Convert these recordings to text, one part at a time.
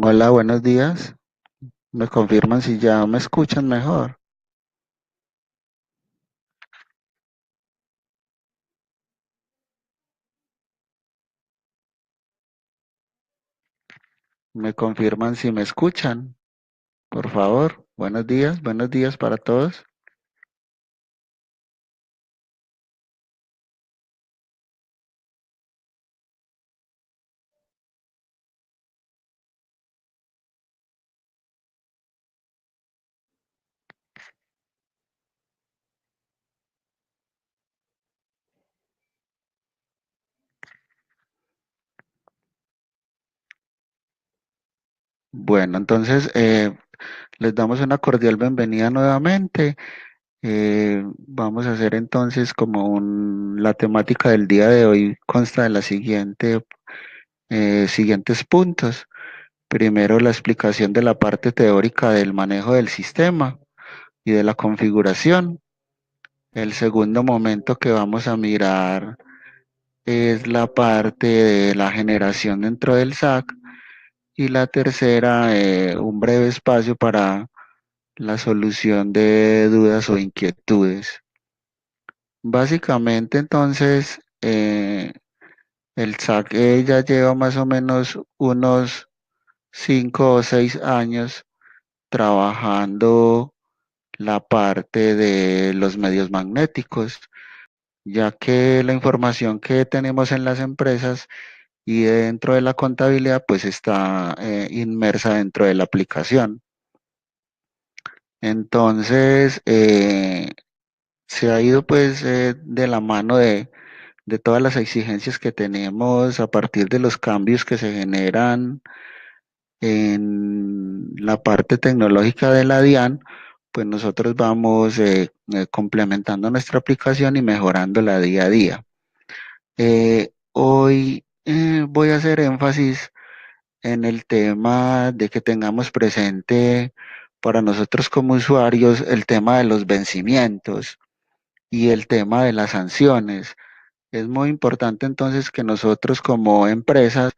Hola, buenos días. ¿Me confirman si ya me escuchan mejor? ¿Me confirman si me escuchan? Por favor. Buenos días para todos. Bueno, entonces les damos una cordial bienvenida nuevamente. Vamos a hacer entonces la temática del día de hoy consta de siguientes puntos. Primero, la explicación de la parte teórica del manejo del sistema y de la configuración. El segundo momento que vamos a mirar es la parte de la generación dentro del SAC y la tercera, un breve espacio para la solución de dudas o inquietudes. Básicamente, entonces, el SAC ya lleva más o menos unos 5 o 6 años trabajando la parte de los medios magnéticos, ya que la información que tenemos en las empresas y dentro de la contabilidad pues está inmersa dentro de la aplicación. Entonces, se ha ido pues de la mano de todas las exigencias que tenemos a partir de los cambios que se generan en la parte tecnológica de la DIAN, pues nosotros vamos complementando nuestra aplicación y mejorándola día a día. Hoy voy a hacer énfasis en el tema de que tengamos presente para nosotros como usuarios el tema de los vencimientos y el tema de las sanciones. Es muy importante entonces que nosotros como empresas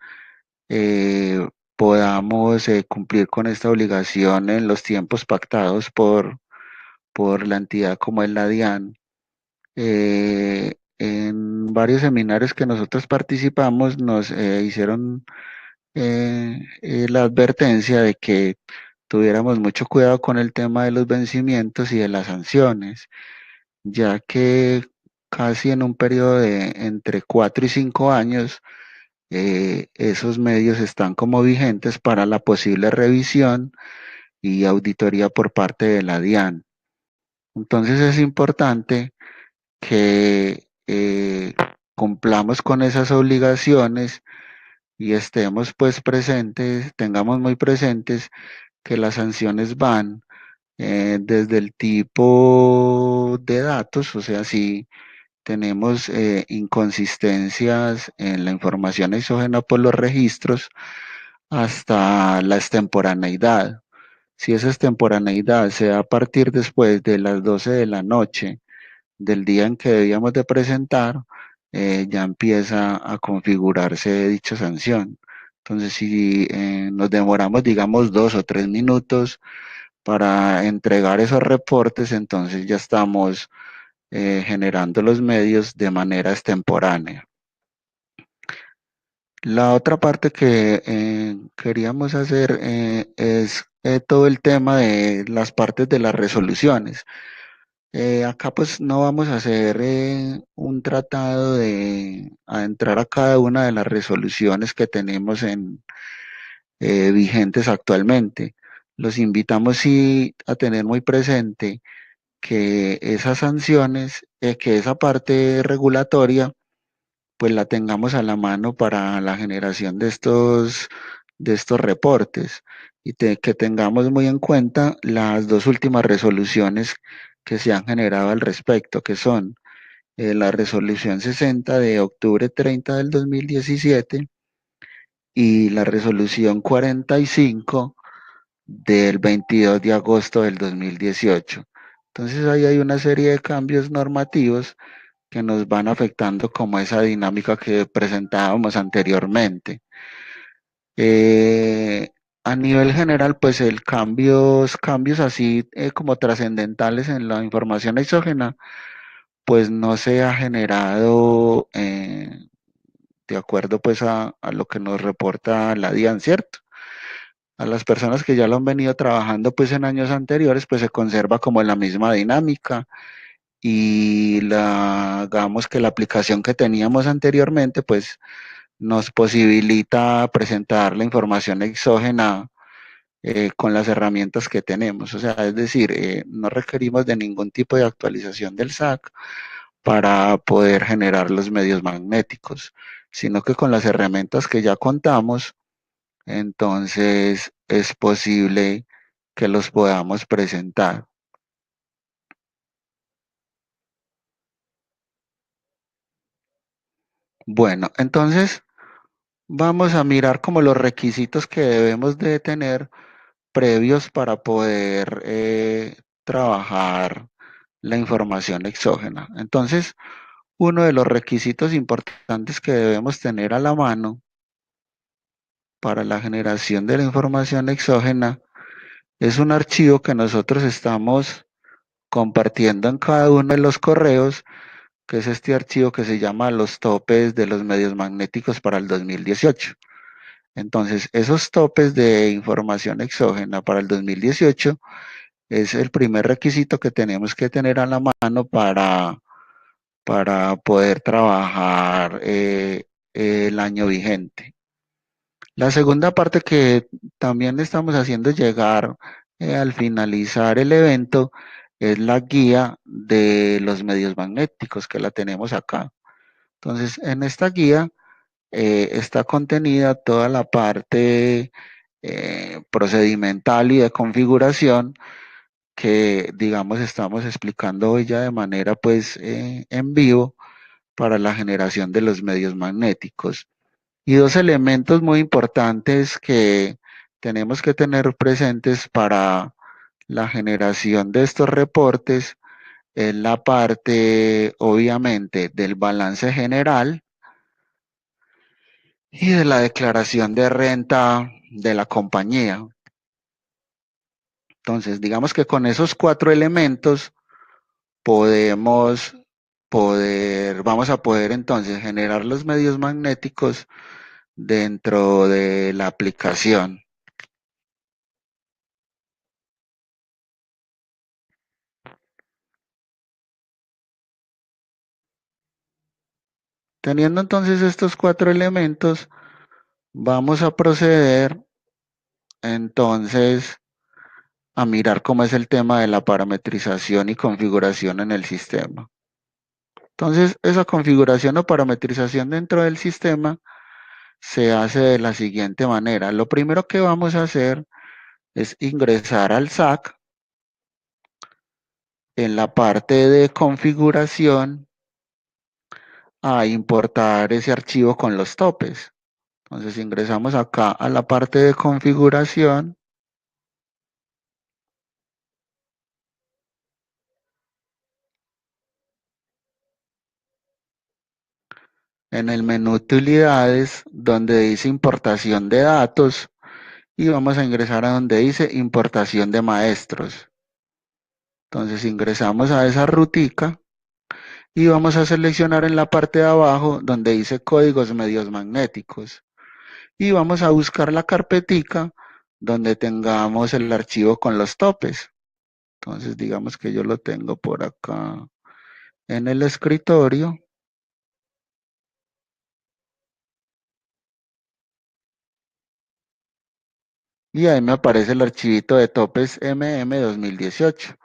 eh, podamos cumplir con esta obligación en los tiempos pactados por la entidad como es la DIAN. En varios seminarios que nosotros participamos nos hicieron la advertencia de que tuviéramos mucho cuidado con el tema de los vencimientos y de las sanciones, ya que casi en un periodo de entre 4 y 5 años, esos medios están como vigentes para la posible revisión y auditoría por parte de la DIAN. Entonces es importante que cumplamos con esas obligaciones y estemos pues presentes, tengamos muy presentes que las sanciones van desde el tipo de datos, o sea, si tenemos inconsistencias en la información exógena por los registros, hasta la extemporaneidad. Si esa extemporaneidad se da a partir después de las 12 de la noche del día en que debíamos de presentar, ya empieza a configurarse dicha sanción. Entonces, si nos demoramos, digamos, 2 o 3 minutos para entregar esos reportes, entonces ya estamos generando los medios de manera extemporánea. La otra parte que queríamos hacer es todo el tema de las partes de las resoluciones. Acá pues no vamos a hacer un tratado de adentrar a cada una de las resoluciones que tenemos vigentes actualmente. Los invitamos sí a tener muy presente que esas sanciones, que esa parte regulatoria, pues la tengamos a la mano para la generación de estos reportes y que tengamos muy en cuenta las dos últimas resoluciones que se han generado al respecto, que son la resolución 60 de octubre 30 del 2017 y la resolución 45 del 22 de agosto del 2018. Entonces ahí hay una serie de cambios normativos que nos van afectando como esa dinámica que presentábamos anteriormente. Eh, A nivel general, pues el cambios así como trascendentales en la información exógena, pues no se ha generado de acuerdo pues a lo que nos reporta la DIAN, ¿cierto? A las personas que ya lo han venido trabajando pues en años anteriores, pues se conserva como la misma dinámica y digamos que la aplicación que teníamos anteriormente pues nos posibilita presentar la información exógena con las herramientas que tenemos. O sea, es decir, no requerimos de ningún tipo de actualización del SAC para poder generar los medios magnéticos, sino que con las herramientas que ya contamos, entonces es posible que los podamos presentar. Bueno, entonces vamos a mirar como los requisitos que debemos de tener previos para poder trabajar la información exógena. Entonces, uno de los requisitos importantes que debemos tener a la mano para la generación de la información exógena es un archivo que nosotros estamos compartiendo en cada uno de los correos, que es este archivo que se llama los topes de los medios magnéticos para el 2018. Entonces, esos topes de información exógena para el 2018 es el primer requisito que tenemos que tener a la mano para poder trabajar el año vigente. La segunda parte que también estamos haciendo llegar al finalizar el evento es la guía de los medios magnéticos que la tenemos acá. Entonces, en esta guía está contenida toda la parte procedimental y de configuración que, digamos, estamos explicando hoy ya de manera, pues, en vivo para la generación de los medios magnéticos. Y dos elementos muy importantes que tenemos que tener presentes para la generación de estos reportes es la parte, obviamente, del balance general y de la declaración de renta de la compañía. Entonces, digamos que con esos cuatro elementos podemos vamos a poder entonces generar los medios magnéticos dentro de la aplicación. Teniendo entonces estos cuatro elementos, vamos a proceder entonces a mirar cómo es el tema de la parametrización y configuración en el sistema. Entonces, esa configuración o parametrización dentro del sistema se hace de la siguiente manera. Lo primero que vamos a hacer es ingresar al SAC en la parte de configuración a importar ese archivo con los topes. Entonces ingresamos acá a la parte de configuración. En el menú utilidades, donde dice importación de datos, y vamos a ingresar a donde dice importación de maestros. Entonces ingresamos a esa rutica y vamos a seleccionar en la parte de abajo donde dice códigos medios magnéticos y vamos a buscar la carpetica donde tengamos el archivo con los topes. Entonces digamos que yo lo tengo por acá en el escritorio y ahí me aparece el archivito de topes MM 2018.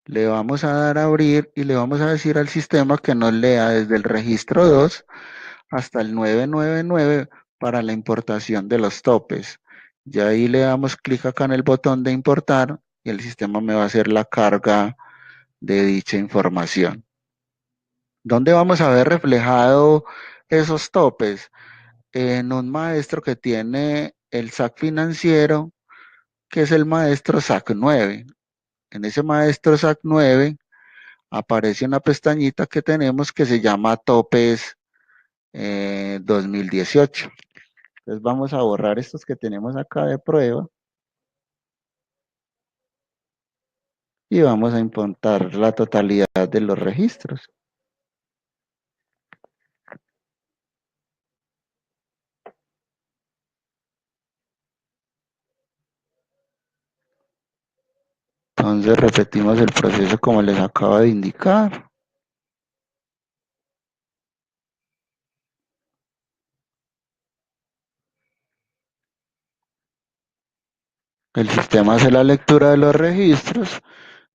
Le vamos a dar a abrir y le vamos a decir al sistema que nos lea desde el registro 2 hasta el 999 para la importación de los topes. Ya ahí le damos clic acá en el botón de importar y el sistema me va a hacer la carga de dicha información. ¿Dónde vamos a ver reflejado esos topes? En un maestro que tiene el SAC financiero, que es el maestro SAC 9. En ese maestro SAC 9 aparece una pestañita que tenemos que se llama topes 2018. Entonces vamos a borrar estos que tenemos acá de prueba y vamos a importar la totalidad de los registros. Entonces repetimos el proceso como les acabo de indicar. El sistema hace la lectura de los registros,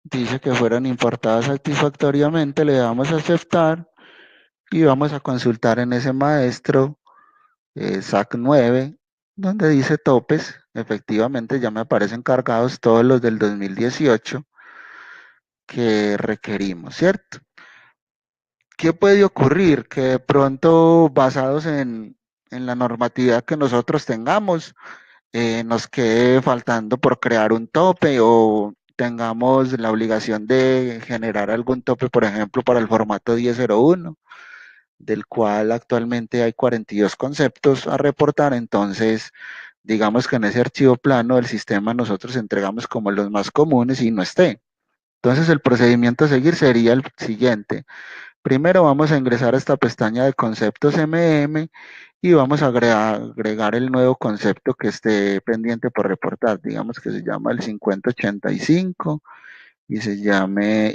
dice que fueron importadas satisfactoriamente, le damos a aceptar y vamos a consultar en ese maestro SAC 9, donde dice topes. Efectivamente ya me aparecen cargados todos los del 2018 que requerimos, ¿cierto? ¿Qué puede ocurrir? Que de pronto, basados en la normatividad que nosotros tengamos, nos quede faltando por crear un tope o tengamos la obligación de generar algún tope, por ejemplo, para el formato 1001, del cual actualmente hay 42 conceptos a reportar. Entonces, digamos que en ese archivo plano del sistema nosotros entregamos como los más comunes y no esté. Entonces, el procedimiento a seguir sería el siguiente. Primero vamos a ingresar a esta pestaña de conceptos MM y vamos a agregar el nuevo concepto que esté pendiente por reportar. Digamos que se llama el 5085 y se llame eh,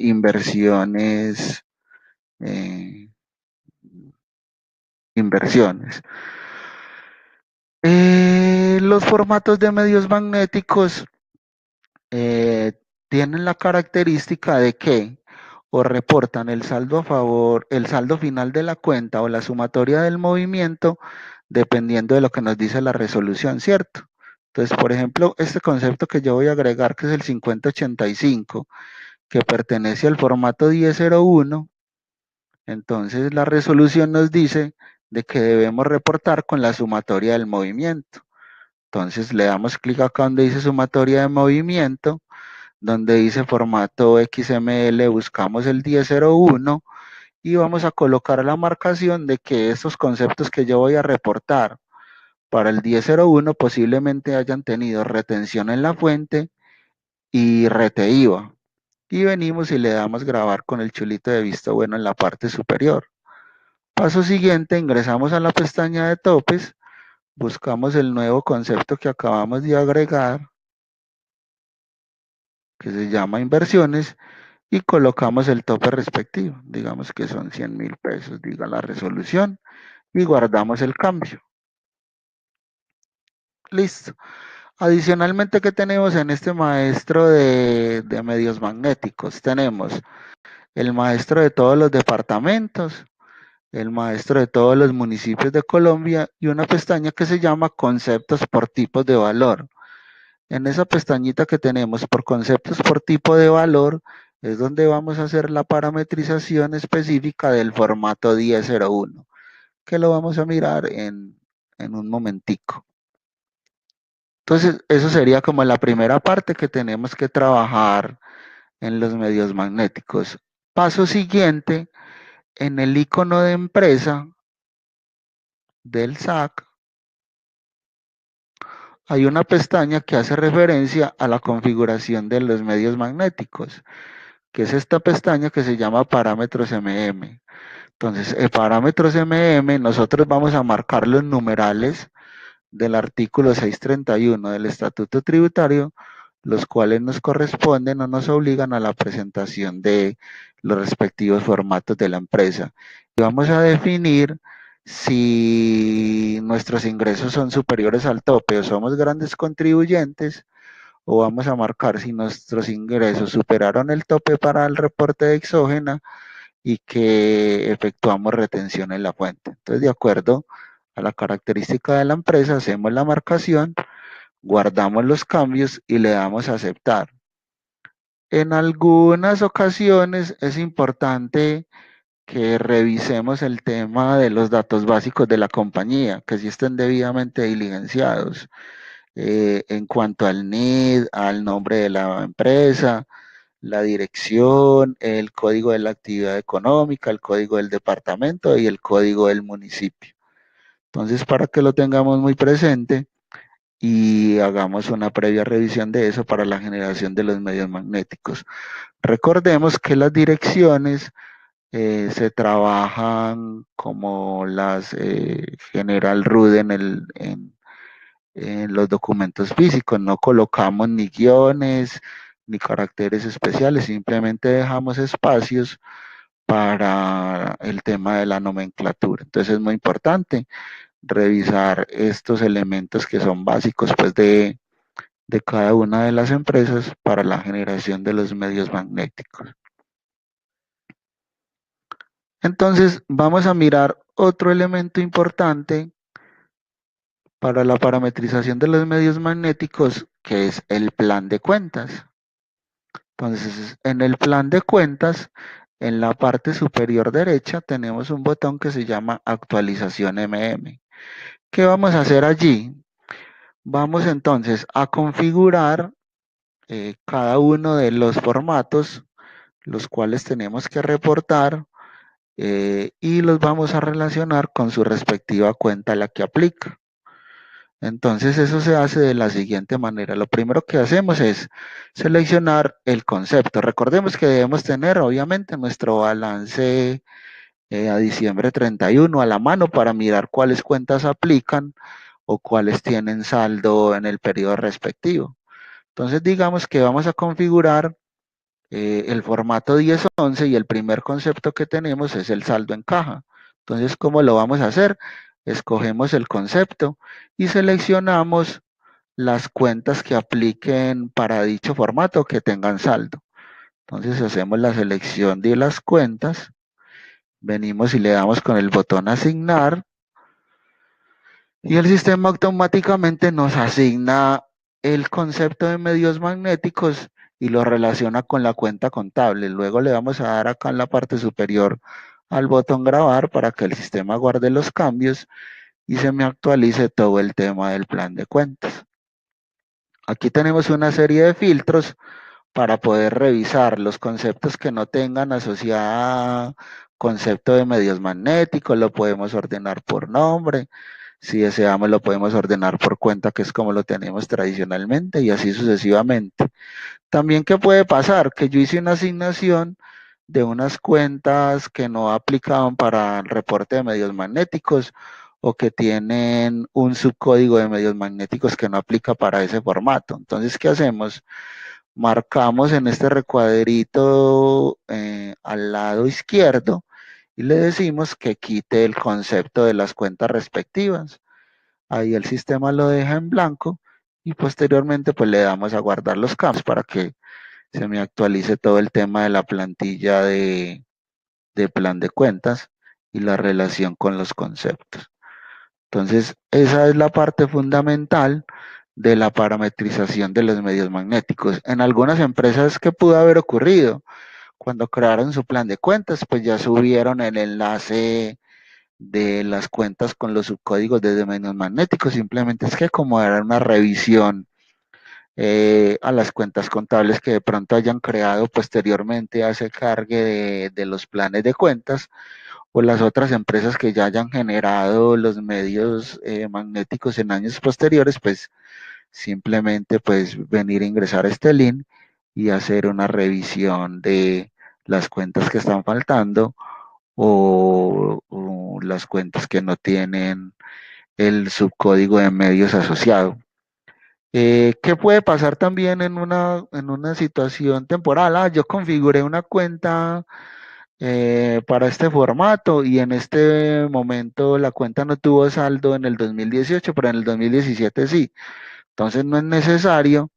inversiones. Los formatos de medios magnéticos eh, tienen la característica de que o reportan el saldo a favor, el saldo final de la cuenta o la sumatoria del movimiento, dependiendo de lo que nos dice la resolución, ¿cierto? Entonces, por ejemplo, este concepto que yo voy a agregar, que es el 5085, que pertenece al formato 1001, entonces la resolución nos dice de que debemos reportar con la sumatoria del movimiento. Entonces le damos clic acá donde dice sumatoria de movimiento, donde dice formato XML, buscamos el 1001 y vamos a colocar la marcación de que estos conceptos que yo voy a reportar para el 1001 posiblemente hayan tenido retención en la fuente y rete IVA. Y venimos y le damos grabar con el chulito de visto bueno en la parte superior. Paso siguiente, ingresamos a la pestaña de topes, buscamos el nuevo concepto que acabamos de agregar, que se llama inversiones, y colocamos el tope respectivo. Digamos que son 100.000 pesos, diga la resolución, y guardamos el cambio. Listo. Adicionalmente, ¿qué tenemos en este maestro de medios magnéticos? Tenemos el maestro de todos los departamentos, el maestro de todos los municipios de Colombia y una pestaña que se llama conceptos por tipos de valor. En esa pestañita que tenemos por conceptos por tipo de valor es donde vamos a hacer la parametrización específica del formato 1001, que lo vamos a mirar en un momentico. Entonces, eso sería como la primera parte que tenemos que trabajar en los medios magnéticos. Paso siguiente, en el icono de empresa del SAC hay una pestaña que hace referencia a la configuración de los medios magnéticos, que es esta pestaña que se llama parámetros MM. Entonces, en parámetros MM nosotros vamos a marcar los numerales del artículo 631 del Estatuto Tributario, los cuales nos corresponden o nos obligan a la presentación de los respectivos formatos de la empresa. Y vamos a definir si nuestros ingresos son superiores al tope o somos grandes contribuyentes, o vamos a marcar si nuestros ingresos superaron el tope para el reporte de exógena y que efectuamos retención en la fuente. Entonces, de acuerdo a la característica de la empresa, hacemos la marcación, guardamos los cambios y le damos a aceptar. En algunas ocasiones es importante que revisemos el tema de los datos básicos de la compañía, que sí estén debidamente diligenciados, en cuanto al NID, al nombre de la empresa, la dirección, el código de la actividad económica, el código del departamento y el código del municipio. Entonces, para que lo tengamos muy presente y hagamos una previa revisión de eso para la generación de los medios magnéticos. Recordemos que las direcciones se trabajan como las genera el RUD en los documentos físicos. No colocamos ni guiones ni caracteres especiales, simplemente dejamos espacios para el tema de la nomenclatura. Entonces es muy importante revisar estos elementos que son básicos pues de cada una de las empresas para la generación de los medios magnéticos. Entonces vamos a mirar otro elemento importante para la parametrización de los medios magnéticos, que es el plan de cuentas. Entonces, en el plan de cuentas, en la parte superior derecha tenemos un botón que se llama actualización MM. ¿Qué vamos a hacer allí? Vamos entonces a configurar cada uno de los formatos los cuales tenemos que reportar y los vamos a relacionar con su respectiva cuenta a la que aplica. Entonces eso se hace de la siguiente manera. Lo primero que hacemos es seleccionar el concepto. Recordemos que debemos tener obviamente nuestro balance a diciembre 31 a la mano para mirar cuáles cuentas aplican o cuáles tienen saldo en el periodo respectivo. Entonces digamos que vamos a configurar el formato 1011 y el primer concepto que tenemos es el saldo en caja. Entonces, ¿cómo lo vamos a hacer? Escogemos el concepto y seleccionamos las cuentas que apliquen para dicho formato que tengan saldo. Entonces hacemos la selección de las cuentas, venimos y le damos con el botón asignar y el sistema automáticamente nos asigna el concepto de medios magnéticos y lo relaciona con la cuenta contable. Luego le vamos a dar acá en la parte superior al botón grabar para que el sistema guarde los cambios y se me actualice todo el tema del plan de cuentas. Aquí tenemos una serie de filtros para poder revisar los conceptos que no tengan asociada concepto de medios magnéticos, lo podemos ordenar por nombre, si deseamos lo podemos ordenar por cuenta, que es como lo tenemos tradicionalmente, y así sucesivamente. También, ¿qué puede pasar? Que yo hice una asignación de unas cuentas que no aplicaban para el reporte de medios magnéticos o que tienen un subcódigo de medios magnéticos que no aplica para ese formato. Entonces, ¿qué hacemos? Marcamos en este recuadrito al lado izquierdo y le decimos que quite el concepto de las cuentas respectivas. Ahí el sistema lo deja en blanco y posteriormente pues le damos a guardar los cambios para que se me actualice todo el tema de la plantilla de plan de cuentas y la relación con los conceptos. Entonces, esa es la parte fundamental de la parametrización de los medios magnéticos. En algunas empresas, ¿qué pudo haber ocurrido? Cuando crearon su plan de cuentas, pues ya subieron el enlace de las cuentas con los subcódigos de medios magnéticos. Simplemente es que como era una revisión a las cuentas contables que de pronto hayan creado posteriormente a ese cargue de los planes de cuentas, o las otras empresas que ya hayan generado los medios magnéticos en años posteriores, pues simplemente pues venir a ingresar a este link y hacer una revisión de las cuentas que están faltando o las cuentas que no tienen el subcódigo de medios asociado. ¿Qué puede pasar también en una situación temporal? Ah, yo configuré una cuenta para este formato y en este momento la cuenta no tuvo saldo en el 2018, pero en el 2017 sí. Entonces no es necesario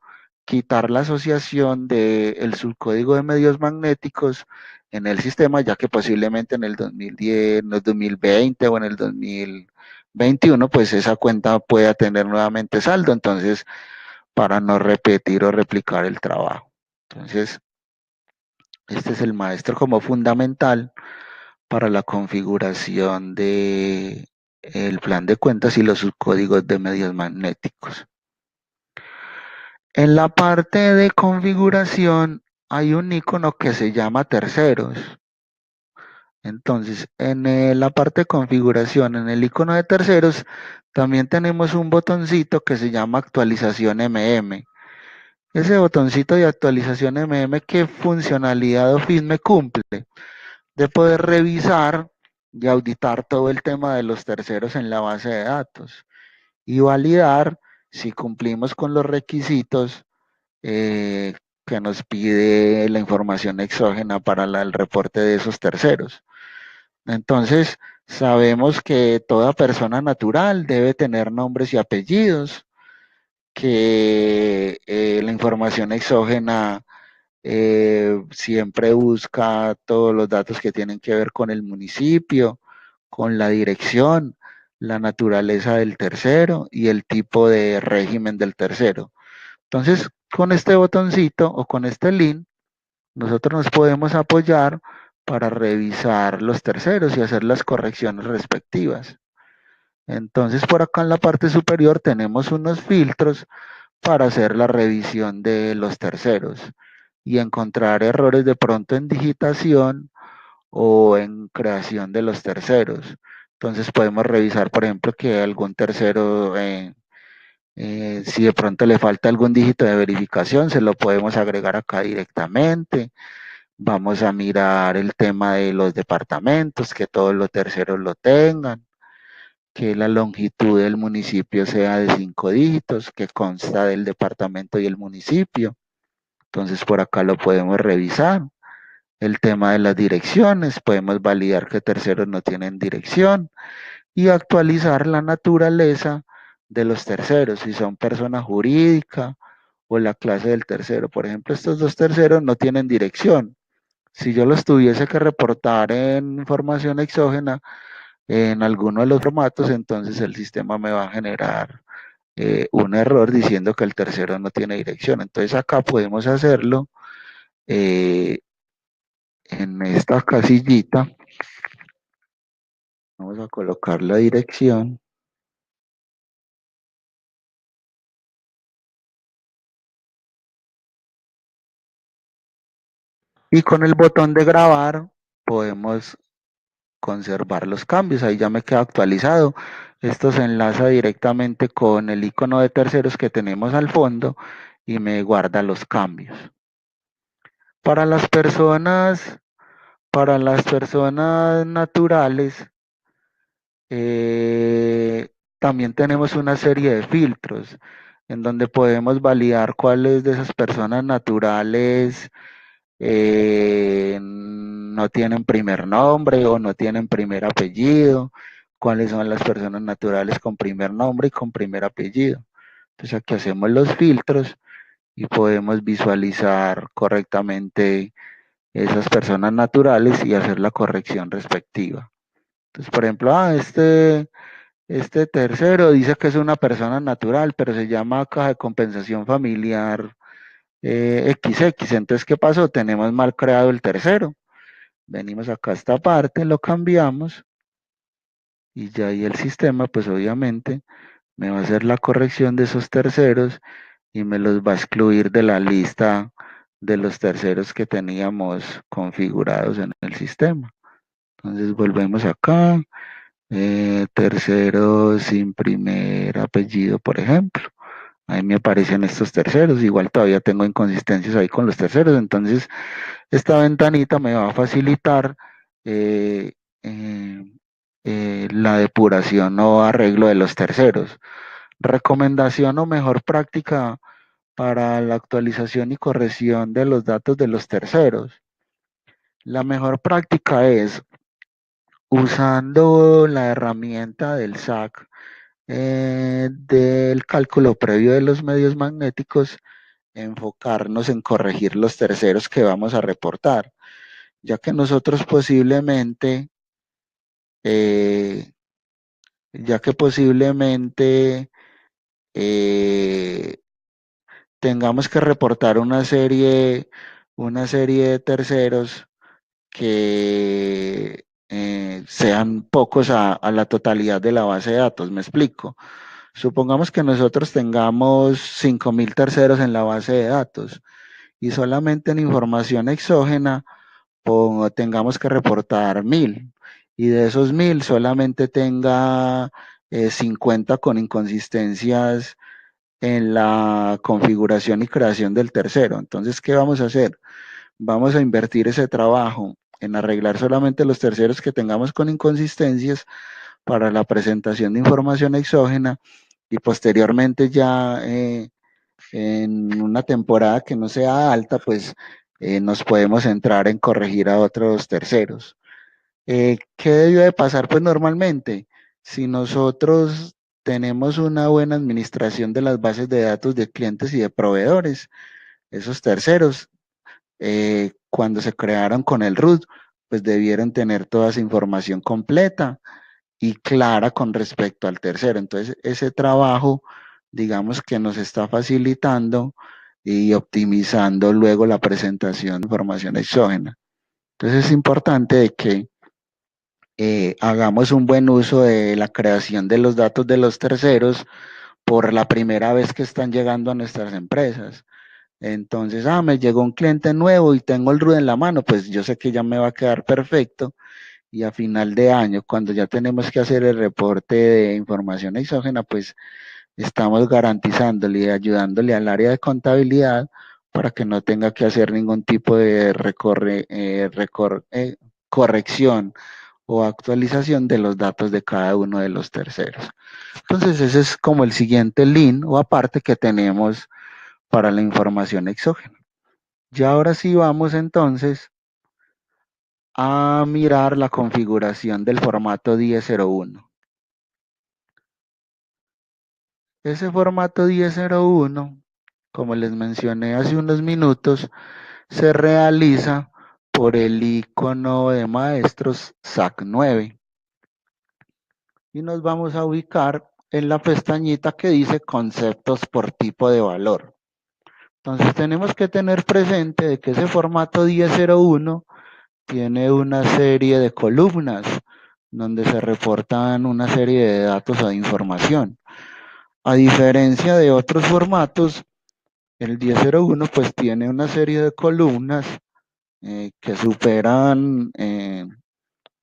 quitar la asociación del subcódigo de medios magnéticos en el sistema, ya que posiblemente en el 2010, en el 2020 o en el 2021, pues esa cuenta pueda tener nuevamente saldo. Entonces, para no repetir o replicar el trabajo. Entonces, este es el maestro como fundamental para la configuración de el plan de cuentas y los subcódigos de medios magnéticos. En la parte de configuración hay un icono que se llama terceros. Entonces, en la parte de configuración, en el icono de terceros, también tenemos un botoncito que se llama actualización MM. Ese botoncito de actualización MM, ¿qué funcionalidad o fin me cumple? De poder revisar y auditar todo el tema de los terceros en la base de datos y validar si cumplimos con los requisitos eh, que nos pide la información exógena para el reporte de esos terceros. Entonces, sabemos que toda persona natural debe tener nombres y apellidos, que la información exógena siempre busca todos los datos que tienen que ver con el municipio, con la dirección, la naturaleza del tercero y el tipo de régimen del tercero. Entonces, con este botoncito o con este link, nosotros nos podemos apoyar para revisar los terceros y hacer las correcciones respectivas. Entonces, por acá en la parte superior tenemos unos filtros para hacer la revisión de los terceros y encontrar errores de pronto en digitación o en creación de los terceros. Entonces podemos revisar, por ejemplo, que algún tercero, si de pronto le falta algún dígito de verificación, se lo podemos agregar acá directamente. Vamos a mirar el tema de los departamentos, que todos los terceros lo tengan, que la longitud del municipio sea de 5 dígitos, que consta del departamento y el municipio. Entonces por acá lo podemos revisar. El tema de las direcciones, podemos validar que terceros no tienen dirección y actualizar la naturaleza de los terceros, si son persona jurídica o la clase del tercero. Por ejemplo, estos dos terceros no tienen dirección. Si yo los tuviese que reportar en información exógena en alguno de los formatos, entonces el sistema me va a generar un error diciendo que el tercero no tiene dirección. Entonces acá podemos hacerlo eh, en esta casillita. Vamos a colocar la dirección y con el botón de grabar podemos conservar los cambios. Ahí ya me queda actualizado. Esto se enlaza directamente con el icono de terceros que tenemos al fondo y me guarda los cambios. Para las personas, para las personas naturales, eh, también tenemos una serie de filtros en donde podemos validar cuáles de esas personas naturales no tienen primer nombre o no tienen primer apellido, cuáles son las personas naturales con primer nombre y con primer apellido. Entonces aquí hacemos los filtros y podemos visualizar correctamente esas personas naturales y hacer la corrección respectiva. Entonces, por ejemplo, este tercero dice que es una persona natural, pero se llama caja de compensación familiar XX. Entonces, ¿qué pasó? Tenemos mal creado el tercero. Venimos acá a esta parte, lo cambiamos y ya ahí el sistema, pues obviamente, me va a hacer la corrección de esos terceros y me los va a excluir de la lista de los terceros que teníamos configurados en el sistema. Entonces volvemos acá, tercero sin primer apellido, por ejemplo. Ahí me aparecen estos terceros, igual todavía tengo inconsistencias ahí con los terceros, entonces esta ventanita me va a facilitar eh, eh, la depuración o arreglo de los terceros. Recomendación o mejor práctica para la actualización y corrección de los datos de los terceros. La mejor práctica es usando la herramienta del SAC del cálculo previo de los medios magnéticos, enfocarnos en corregir los terceros que vamos a reportar, ya que nosotros posiblemente, eh, ya que posiblemente eh, tengamos que reportar una serie de terceros que sean pocos a la totalidad de la base de datos. Me explico. Supongamos que nosotros tengamos 5.000 terceros en la base de datos y solamente en información exógena tengamos que reportar 1000 y de esos 1000 solamente tenga 50 con inconsistencias en la configuración y creación del tercero. Entonces, ¿qué vamos a hacer? Vamos a invertir ese trabajo en arreglar solamente los terceros que tengamos con inconsistencias para la presentación de información exógena y posteriormente ya en una temporada que no sea alta, pues nos podemos entrar en corregir a otros terceros. ¿Qué debió de pasar? Pues normalmente, si nosotros tenemos una buena administración de las bases de datos de clientes y de proveedores, esos terceros, cuando se crearon con el root, pues debieron tener toda esa información completa y clara con respecto al tercero. Entonces, ese trabajo, digamos que nos está facilitando y optimizando luego la presentación de información exógena. Entonces, es importante de que hagamos un buen uso de la creación de los datos de los terceros por la primera vez que están llegando a nuestras empresas. Entonces, me llegó un cliente nuevo y tengo el RUD en la mano, pues yo sé que ya me va a quedar perfecto y a final de año, cuando ya tenemos que hacer el reporte de información exógena, pues estamos garantizándole y ayudándole al área de contabilidad para que no tenga que hacer ningún tipo de corrección o actualización de los datos de cada uno de los terceros. Entonces, ese es como el siguiente link o aparte que tenemos para la información exógena. Ya ahora sí vamos entonces a mirar la configuración del formato 1001. Ese formato 1001, como les mencioné hace unos minutos, se realiza por el icono de maestros SAC 9 y nos vamos a ubicar en la pestañita que dice conceptos por tipo de valor. Entonces tenemos que tener presente de que ese formato 1001 tiene una serie de columnas donde se reportan una serie de datos o de información. A diferencia de otros formatos, el 1001 pues tiene una serie de columnas que superan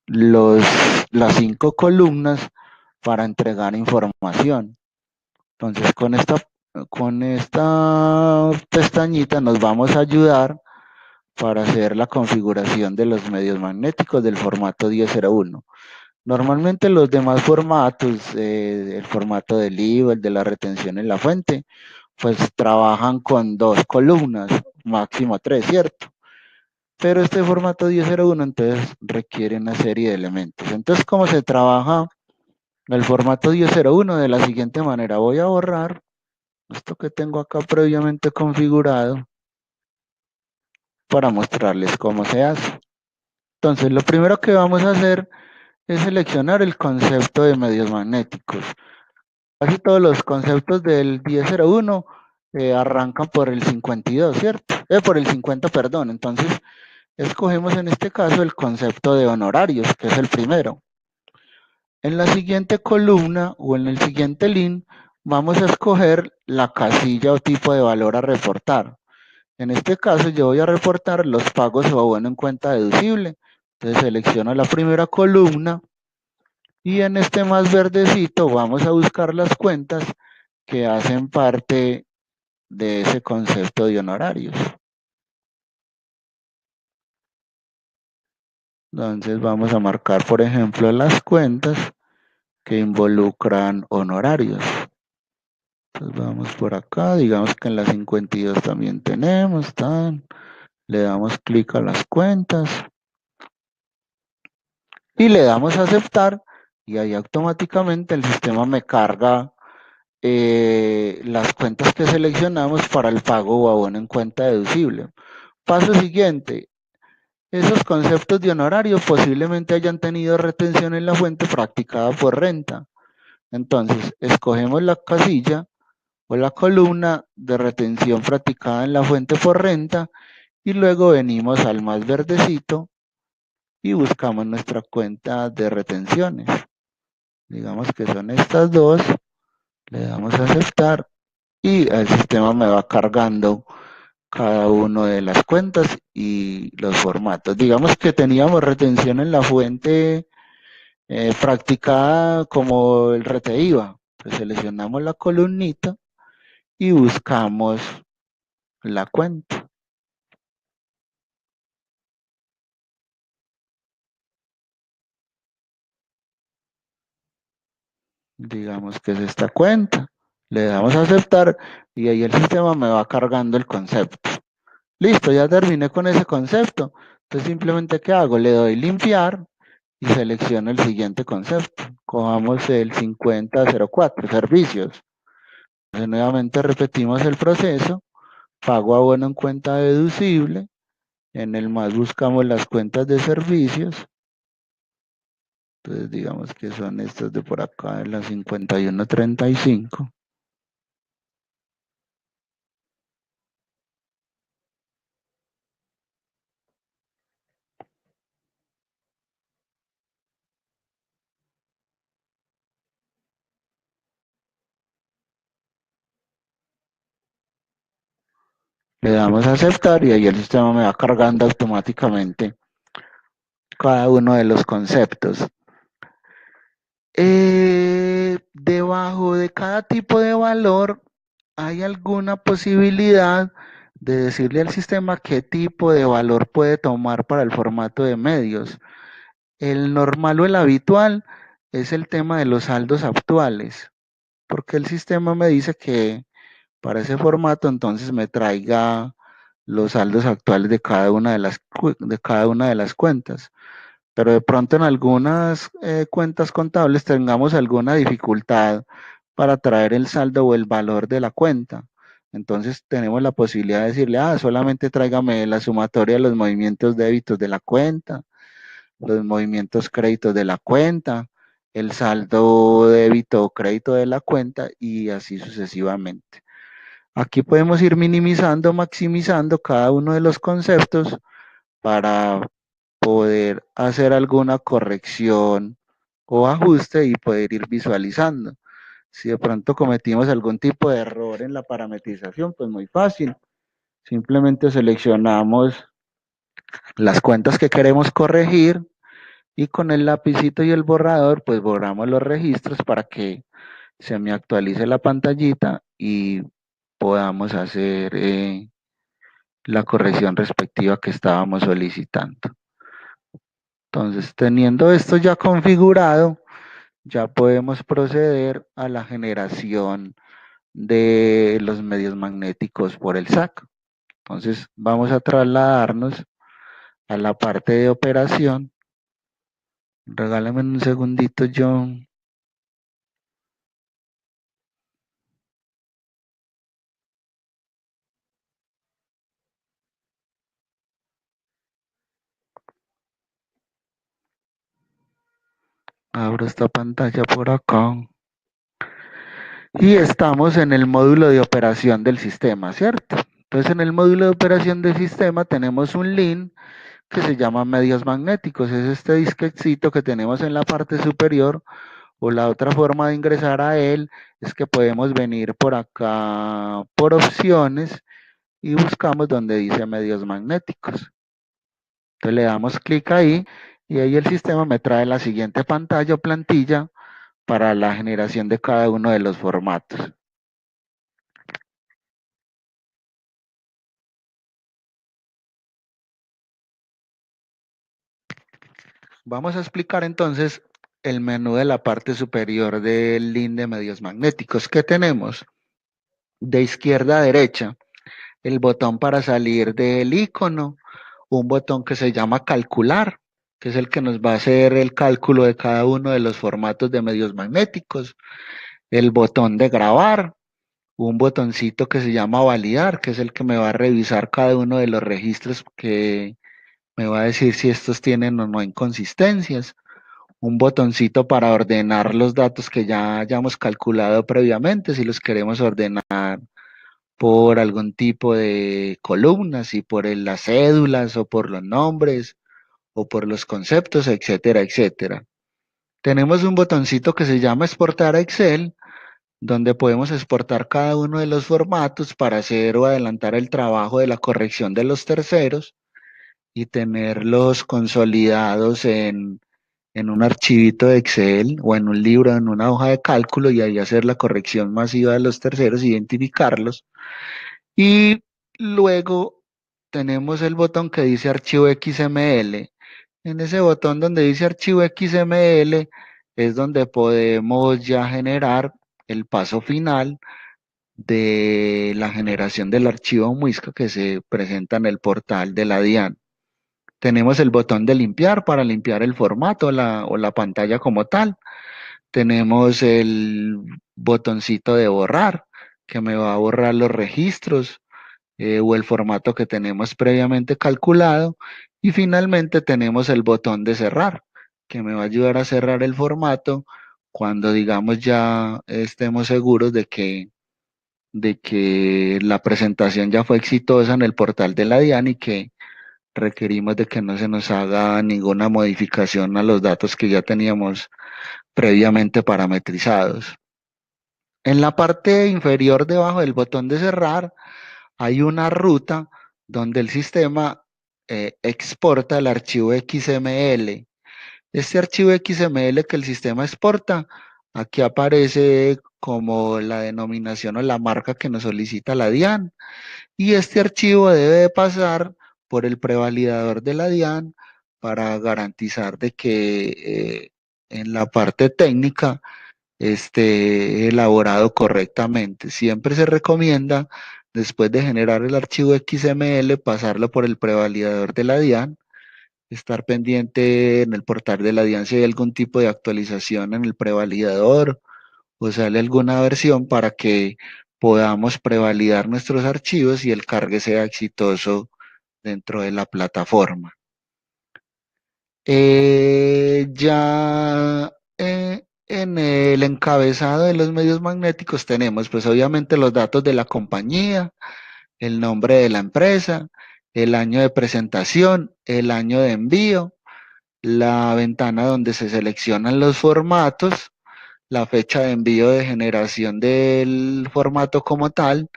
los, las 5 columnas para entregar información. Entonces con esta pestañita nos vamos a ayudar para hacer la configuración de los medios magnéticos del formato 1001. Normalmente los demás formatos, el formato del IVA, el de la retención en la fuente, pues trabajan con 2 columnas, máximo 3, ¿cierto? Pero este formato 1001 entonces requiere una serie de elementos. Entonces, ¿cómo se trabaja el formato 1001? De la siguiente manera, voy a borrar esto que tengo acá previamente configurado para mostrarles cómo se hace. Entonces, lo primero que vamos a hacer es seleccionar el concepto de medios magnéticos. Casi todos los conceptos del 1001 arrancan por el 52, ¿cierto? Por el 50, perdón. Entonces, escogemos en este caso el concepto de honorarios, que es el primero. En la siguiente columna o en el siguiente link vamos a escoger la casilla o tipo de valor a reportar. En este caso yo voy a reportar los pagos o abono en cuenta deducible. Entonces selecciono la primera columna y en este más verdecito vamos a buscar las cuentas que hacen parte de ese concepto de honorarios. Entonces vamos a marcar, por ejemplo, las cuentas que involucran honorarios. Entonces vamos por acá, digamos que en la 52 también tenemos, le damos clic a las cuentas y le damos a aceptar y ahí automáticamente el sistema me carga las cuentas que seleccionamos para el pago o abono en cuenta deducible. Paso siguiente, esos conceptos de honorario posiblemente hayan tenido retención en la fuente practicada por renta. Entonces, escogemos la casilla o la columna de retención practicada en la fuente por renta y luego venimos al más verdecito y buscamos nuestra cuenta de retenciones. Digamos que son estas dos, le damos a aceptar y el sistema me va cargando cada uno de las cuentas y los formatos. Digamos que teníamos retención en la fuente practicada como el rete IVA. Pues seleccionamos la columnita y buscamos la cuenta. Digamos que es esta cuenta. Le damos a aceptar y ahí el sistema me va cargando el concepto. Listo, ya terminé con ese concepto. Entonces simplemente ¿qué hago? Le doy limpiar y selecciono el siguiente concepto. Cojamos el 5004, servicios. Entonces nuevamente repetimos el proceso. Pago abono en cuenta deducible. En el más buscamos las cuentas de servicios. Entonces digamos que son estas de por acá, de las 5135. Le damos a aceptar y ahí el sistema me va cargando automáticamente cada uno de los conceptos. Debajo de cada tipo de valor hay alguna posibilidad de decirle al sistema qué tipo de valor puede tomar para el formato de medios. El normal o el habitual es el tema de los saldos actuales, porque el sistema me dice que para ese formato entonces me traiga los saldos actuales de cada una de las cuentas. Pero de pronto en algunas cuentas contables tengamos alguna dificultad para traer el saldo o el valor de la cuenta. Entonces tenemos la posibilidad de decirle, solamente tráigame la sumatoria de los movimientos débitos de la cuenta, los movimientos créditos de la cuenta, el saldo débito o crédito de la cuenta y así sucesivamente. Aquí podemos ir minimizando, maximizando cada uno de los conceptos para poder hacer alguna corrección o ajuste y poder ir visualizando. Si de pronto cometimos algún tipo de error en la parametrización, pues muy fácil. Simplemente seleccionamos las cuentas que queremos corregir y con el lapicito y el borrador, pues borramos los registros para que se me actualice la pantallita y podamos hacer la corrección respectiva que estábamos solicitando. Entonces, teniendo esto ya configurado, ya podemos proceder a la generación de los medios magnéticos por el SAC. Entonces, vamos a trasladarnos a la parte de operación. Regálame un segundito, John. Abro esta pantalla por acá. Y estamos en el módulo de operación del sistema, ¿cierto? Entonces, en el módulo de operación del sistema tenemos un link que se llama medios magnéticos. Es este disquecito que tenemos en la parte superior, o la otra forma de ingresar a él es que podemos venir por acá por opciones y buscamos donde dice medios magnéticos. Entonces le damos clic ahí y ahí el sistema me trae la siguiente pantalla o plantilla para la generación de cada uno de los formatos. Vamos a explicar entonces el menú de la parte superior del link de medios magnéticos. ¿Qué tenemos? De izquierda a derecha, el botón para salir del icono, un botón que se llama calcular, que es el que nos va a hacer el cálculo de cada uno de los formatos de medios magnéticos, el botón de grabar, un botoncito que se llama validar, que es el que me va a revisar cada uno de los registros, que me va a decir si estos tienen o no inconsistencias, un botoncito para ordenar los datos que ya hayamos calculado previamente, si los queremos ordenar por algún tipo de columnas, si por las cédulas o por los nombres o por los conceptos, etcétera, etcétera. Tenemos un botoncito que se llama exportar a Excel, donde podemos exportar cada uno de los formatos para hacer o adelantar el trabajo de la corrección de los terceros y tenerlos consolidados en un archivito de Excel o en un libro, en una hoja de cálculo y ahí hacer la corrección masiva de los terceros, identificarlos. Y luego tenemos el botón que dice archivo XML. En ese botón donde dice archivo XML es donde podemos ya generar el paso final de la generación del archivo Muisca que se presenta en el portal de la DIAN. Tenemos el botón de limpiar para limpiar el formato o la pantalla como tal. Tenemos el botoncito de borrar, que me va a borrar los registros o el formato que tenemos previamente calculado. Y finalmente tenemos el botón de cerrar, que me va a ayudar a cerrar el formato cuando digamos ya estemos seguros de que la presentación ya fue exitosa en el portal de la DIAN y que requerimos de que no se nos haga ninguna modificación a los datos que ya teníamos previamente parametrizados. En la parte inferior debajo del botón de cerrar hay una ruta donde el sistema exporta el archivo XML. Este archivo XML que el sistema exporta, aquí aparece como la denominación o la marca que nos solicita la DIAN. Y este archivo debe de pasar por el prevalidador de la DIAN para garantizar de que en la parte técnica esté elaborado correctamente. Siempre se recomienda, después de generar el archivo XML, pasarlo por el prevalidador de la DIAN, estar pendiente en el portal de la DIAN si hay algún tipo de actualización en el prevalidador o sale alguna versión para que podamos prevalidar nuestros archivos y el cargue sea exitoso dentro de la plataforma. Ya en el encabezado de los medios magnéticos tenemos pues obviamente los datos de la compañía, el nombre de la empresa, el año de presentación, el año de envío, la ventana donde se seleccionan los formatos, la fecha de envío de generación del formato como tal,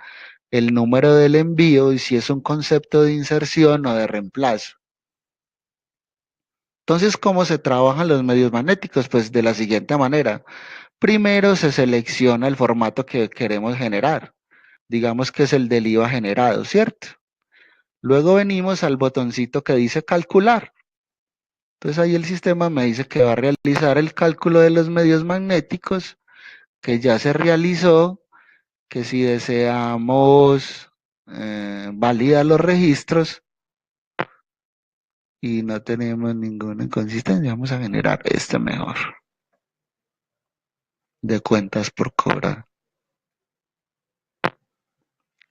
el número del envío y si es un concepto de inserción o de reemplazo. Entonces, ¿cómo se trabajan los medios magnéticos? Pues de la siguiente manera. Primero se selecciona el formato que queremos generar. Digamos que es el del IVA generado, ¿cierto? Luego venimos al botoncito que dice calcular. Entonces ahí el sistema me dice que va a realizar el cálculo de los medios magnéticos, que ya se realizó, que si deseamos validar los registros y no tenemos ninguna inconsistencia, vamos a generar este mejor de cuentas por cobrar.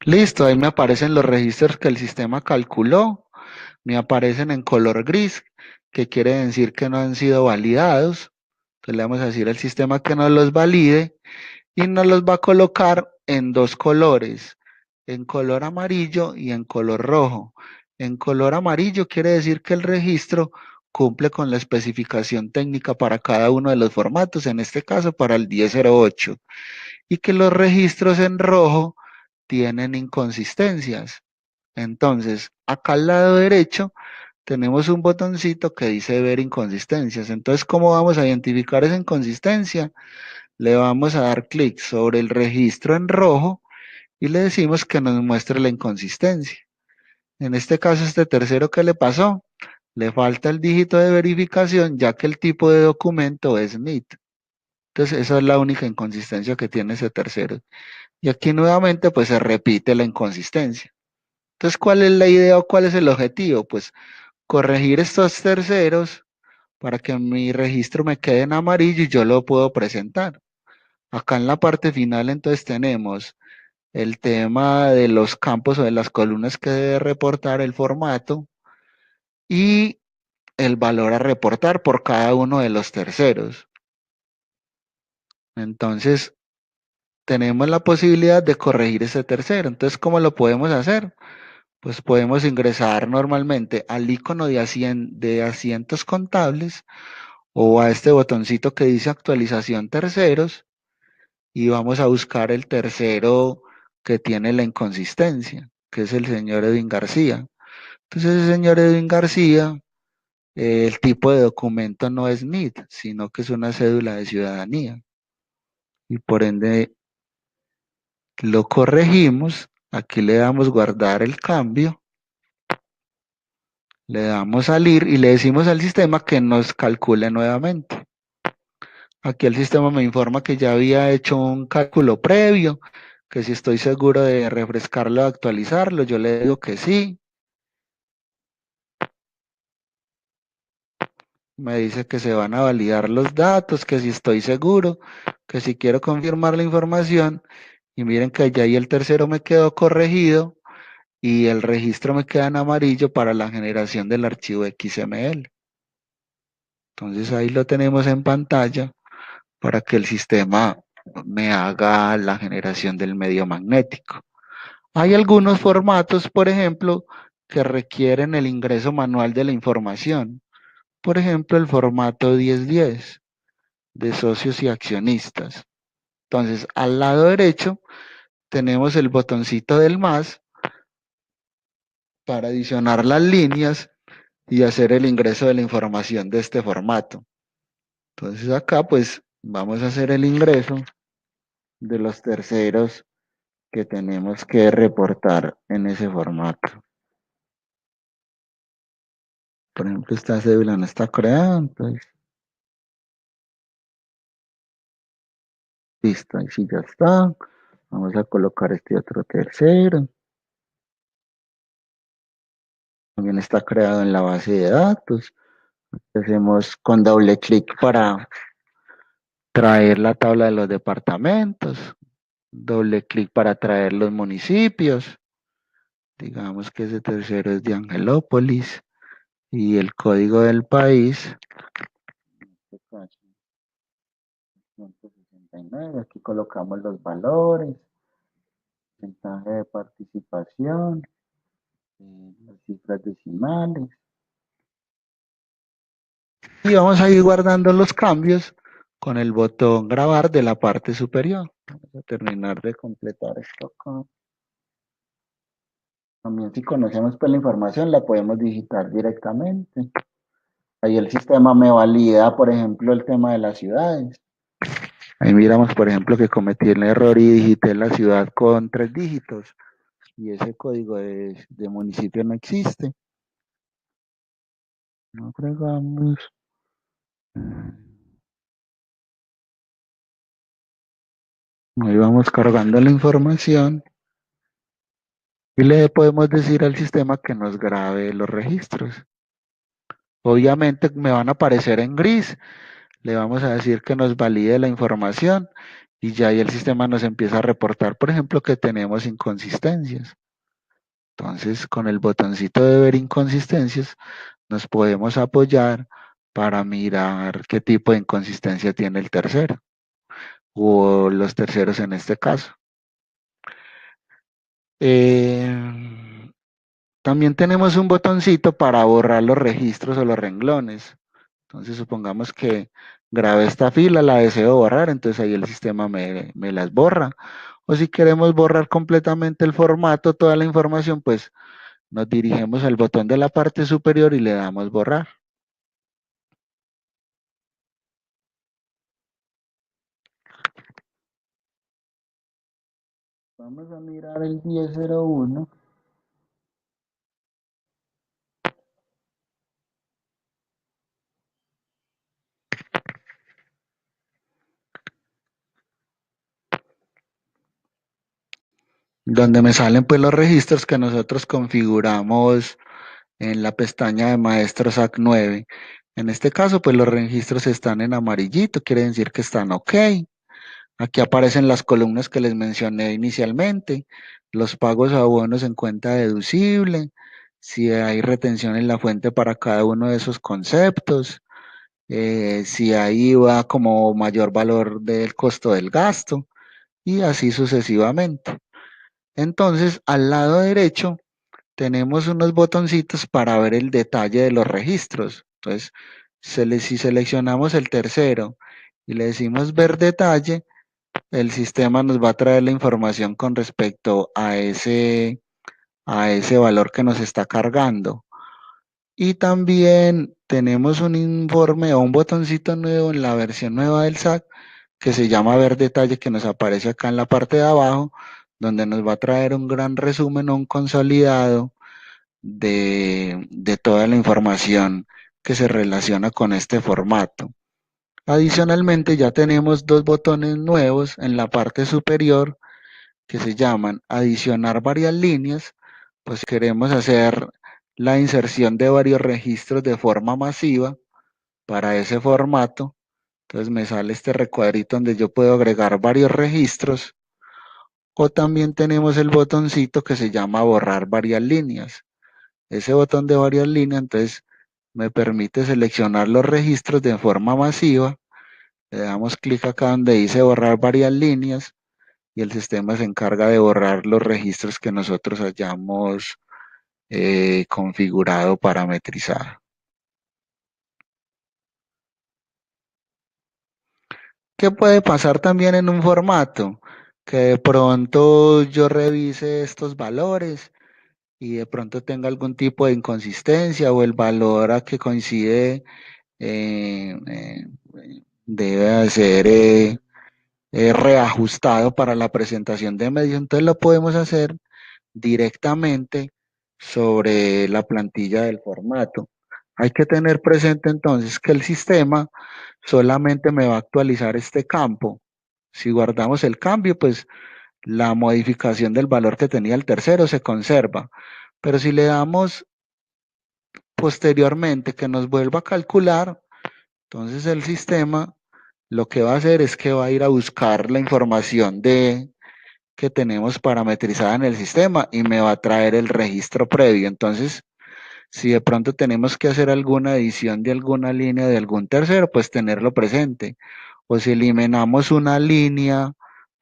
Listo, ahí me aparecen los registros que el sistema calculó, me aparecen en color gris, que quiere decir que no han sido validados. Entonces le vamos a decir al sistema que nos los valide y nos los va a colocar en dos colores, en color amarillo y en color rojo. En color amarillo quiere decir que el registro cumple con la especificación técnica para cada uno de los formatos, en este caso para el 1008, y que los registros en rojo tienen inconsistencias. Entonces, acá al lado derecho tenemos un botoncito que dice ver inconsistencias. Entonces, ¿cómo vamos a identificar esa inconsistencia? Le vamos a dar clic sobre el registro en rojo y le decimos que nos muestre la inconsistencia. En este caso, este tercero que le pasó, le falta el dígito de verificación ya que el tipo de documento es NIT. Entonces, esa es la única inconsistencia que tiene ese tercero. Y aquí nuevamente, pues se repite la inconsistencia. Entonces, ¿cuál es la idea o cuál es el objetivo? Pues corregir estos terceros para que mi registro me quede en amarillo y yo lo puedo presentar. Acá en la parte final entonces tenemos el tema de los campos o de las columnas que debe reportar el formato y el valor a reportar por cada uno de los terceros. Entonces tenemos la posibilidad de corregir ese tercero. Entonces, ¿cómo lo podemos hacer? Pues podemos ingresar normalmente al icono de asientos contables o a este botoncito que dice actualización terceros y vamos a buscar el tercero que tiene la inconsistencia, que es el señor Edwin García. Entonces, el señor Edwin García, el tipo de documento no es NID, sino que es una cédula de ciudadanía. Y por ende lo corregimos. Aquí le damos guardar el cambio, le damos salir y le decimos al sistema que nos calcule nuevamente. Aquí el sistema me informa que ya había hecho un cálculo previo, que si estoy seguro de refrescarlo o actualizarlo, yo le digo que sí. Me dice que se van a validar los datos, que si estoy seguro, que si quiero confirmar la información. Y miren que ya ahí el tercero me quedó corregido y el registro me queda en amarillo para la generación del archivo XML. Entonces ahí lo tenemos en pantalla para que el sistema me haga la generación del medio magnético. Hay algunos formatos, por ejemplo, que requieren el ingreso manual de la información. Por ejemplo, el formato 1010 de socios y accionistas. Entonces, al lado derecho tenemos el botoncito del más para adicionar las líneas y hacer el ingreso de la información de este formato. Entonces acá pues vamos a hacer el ingreso de los terceros que tenemos que reportar en ese formato. Por ejemplo, esta cédula no está creada, entonces listo, ahí sí ya está. Vamos a colocar este otro tercero. También está creado en la base de datos. Hacemos con doble clic para traer la tabla de los departamentos. Doble clic para traer los municipios. Digamos que ese tercero es de Angelópolis. Y el código del país. En este caso, 169. Aquí colocamos los valores, porcentaje de participación, las cifras decimales. Y vamos a ir guardando los cambios con el botón grabar de la parte superior. Vamos a terminar de completar esto acá. También si conocemos pues la información la podemos digitar directamente. Ahí el sistema me valida, por ejemplo, el tema de las ciudades. Ahí miramos, por ejemplo, que cometí el error y digité la ciudad con 3 dígitos y ese código de municipio no existe. No agregamos. Ahí vamos cargando la información y le podemos decir al sistema que nos grabe los registros. Obviamente me van a aparecer en gris. Le vamos a decir que nos valide la información y ya ahí el sistema nos empieza a reportar, por ejemplo, que tenemos inconsistencias. Entonces, con el botoncito de ver inconsistencias, nos podemos apoyar para mirar qué tipo de inconsistencia tiene el tercero o los terceros en este caso. También tenemos un botoncito para borrar los registros o los renglones. Entonces, supongamos que grabé esta fila, la deseo borrar, entonces ahí el sistema me las borra. O si queremos borrar completamente el formato, toda la información, pues nos dirigimos al botón de la parte superior y le damos borrar. Vamos a mirar el 1001. Donde me salen pues los registros que nosotros configuramos en la pestaña de maestros AC 9. En este caso pues los registros están en amarillito, quiere decir que están ok. Aquí aparecen las columnas que les mencioné inicialmente, los pagos a bonos en cuenta deducible, si hay retención en la fuente para cada uno de esos conceptos, si hay IVA como mayor valor del costo del gasto y así sucesivamente. Entonces, al lado derecho tenemos unos botoncitos para ver el detalle de los registros. Entonces, si seleccionamos el tercero y le decimos ver detalle, el sistema nos va a traer la información con respecto a ese valor que nos está cargando. Y también tenemos un informe o un botoncito nuevo en la versión nueva del SAC que se llama Ver Detalle, que nos aparece acá en la parte de abajo, donde nos va a traer un gran resumen o un consolidado de toda la información que se relaciona con este formato. Adicionalmente, ya tenemos dos botones nuevos en la parte superior que se llaman adicionar varias líneas, pues queremos hacer la inserción de varios registros de forma masiva para ese formato. Entonces me sale este recuadrito donde yo puedo agregar varios registros, o también tenemos el botoncito que se llama borrar varias líneas. Ese botón de varias líneas entonces me permite seleccionar los registros de forma masiva. Le damos clic acá donde dice borrar varias líneas y el sistema se encarga de borrar los registros que nosotros hayamos configurado, parametrizado. ¿Qué puede pasar también en un formato? Que de pronto yo revise estos valores y de pronto tenga algún tipo de inconsistencia o el valor a que coincide eh, eh, debe ser reajustado para la presentación de medios. Entonces lo podemos hacer directamente sobre la plantilla del formato. Hay que tener presente entonces que el sistema solamente me va a actualizar este campo. Si guardamos el cambio, pues la modificación del valor que tenía el tercero se conserva. Pero si le damos posteriormente que nos vuelva a calcular, entonces el sistema lo que va a hacer es que va a ir a buscar la información que tenemos parametrizada en el sistema y me va a traer el registro previo. Entonces, si de pronto tenemos que hacer alguna edición de alguna línea de algún tercero, pues tenerlo presente. O si eliminamos una línea,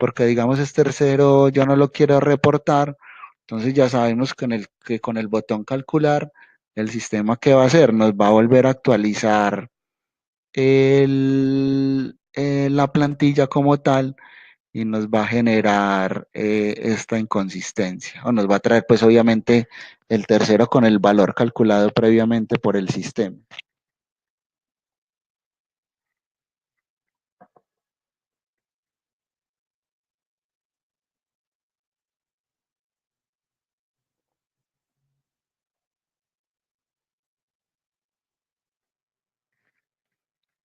porque digamos es tercero, yo no lo quiero reportar, entonces ya sabemos que con el botón calcular, el sistema que va a hacer nos va a volver a actualizar la plantilla como tal y nos va a generar esta inconsistencia o nos va a traer pues obviamente el tercero con el valor calculado previamente por el sistema.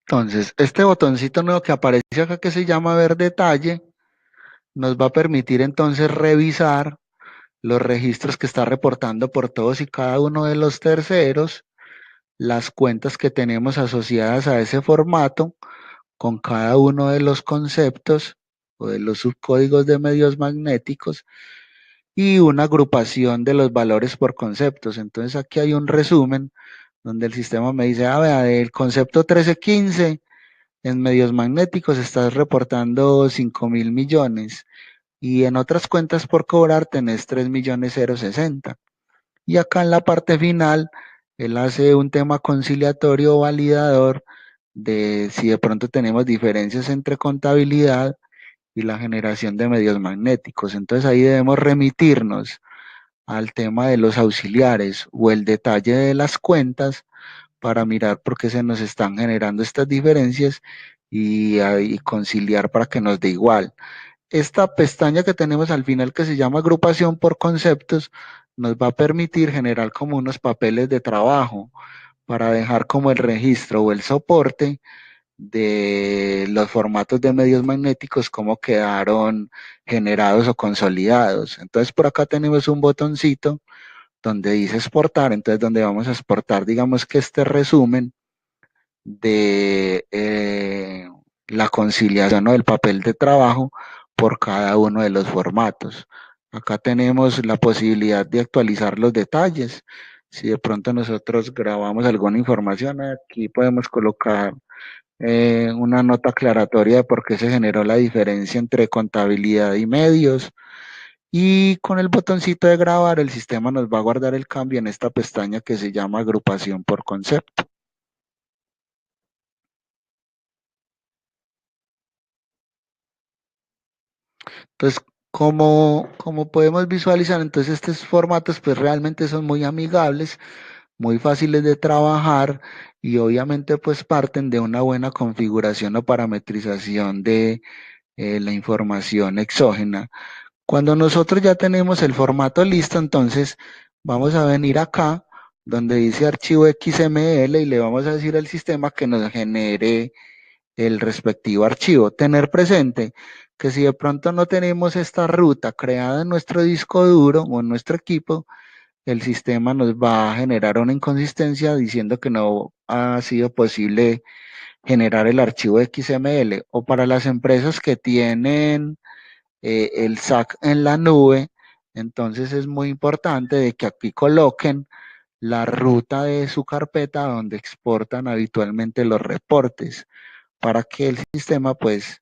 Entonces, este botoncito nuevo que aparece acá que se llama ver detalle, nos va a permitir entonces revisar los registros que está reportando por todos y cada uno de los terceros, las cuentas que tenemos asociadas a ese formato con cada uno de los conceptos o de los subcódigos de medios magnéticos y una agrupación de los valores por conceptos. Entonces aquí hay un resumen donde el sistema me dice, ah, vea, del concepto 1315 en medios magnéticos estás reportando 5.000 millones y en otras cuentas por cobrar tenés 3.060.000. Y acá en la parte final, él hace un tema conciliatorio o validador de si de pronto tenemos diferencias entre contabilidad y la generación de medios magnéticos. Entonces ahí debemos remitirnos al tema de los auxiliares o el detalle de las cuentas para mirar por qué se nos están generando estas diferencias y conciliar para que nos dé igual. Esta pestaña que tenemos al final que se llama agrupación por conceptos nos va a permitir generar como unos papeles de trabajo para dejar como el registro o el soporte de los formatos de medios magnéticos, cómo quedaron generados o consolidados. Entonces por acá tenemos un botoncito donde dice exportar, entonces donde vamos a exportar, digamos que este resumen de la conciliación o del papel de trabajo por cada uno de los formatos. Acá tenemos la posibilidad de actualizar los detalles. Si de pronto nosotros grabamos alguna información, aquí podemos colocar una nota aclaratoria de por qué se generó la diferencia entre contabilidad y medios. Y con el botoncito de grabar, el sistema nos va a guardar el cambio en esta pestaña que se llama agrupación por concepto. Entonces, como podemos visualizar, entonces estos formatos pues realmente son muy amigables, muy fáciles de trabajar y obviamente pues parten de una buena configuración o parametrización de la información exógena. Cuando nosotros ya tenemos el formato listo, entonces vamos a venir acá donde dice archivo XML y le vamos a decir al sistema que nos genere el respectivo archivo. Tener presente que si de pronto no tenemos esta ruta creada en nuestro disco duro o en nuestro equipo, el sistema nos va a generar una inconsistencia diciendo que no ha sido posible generar el archivo XML. O para las empresas que tienen el SAC en la nube, entonces es muy importante de que aquí coloquen la ruta de su carpeta donde exportan habitualmente los reportes para que el sistema pues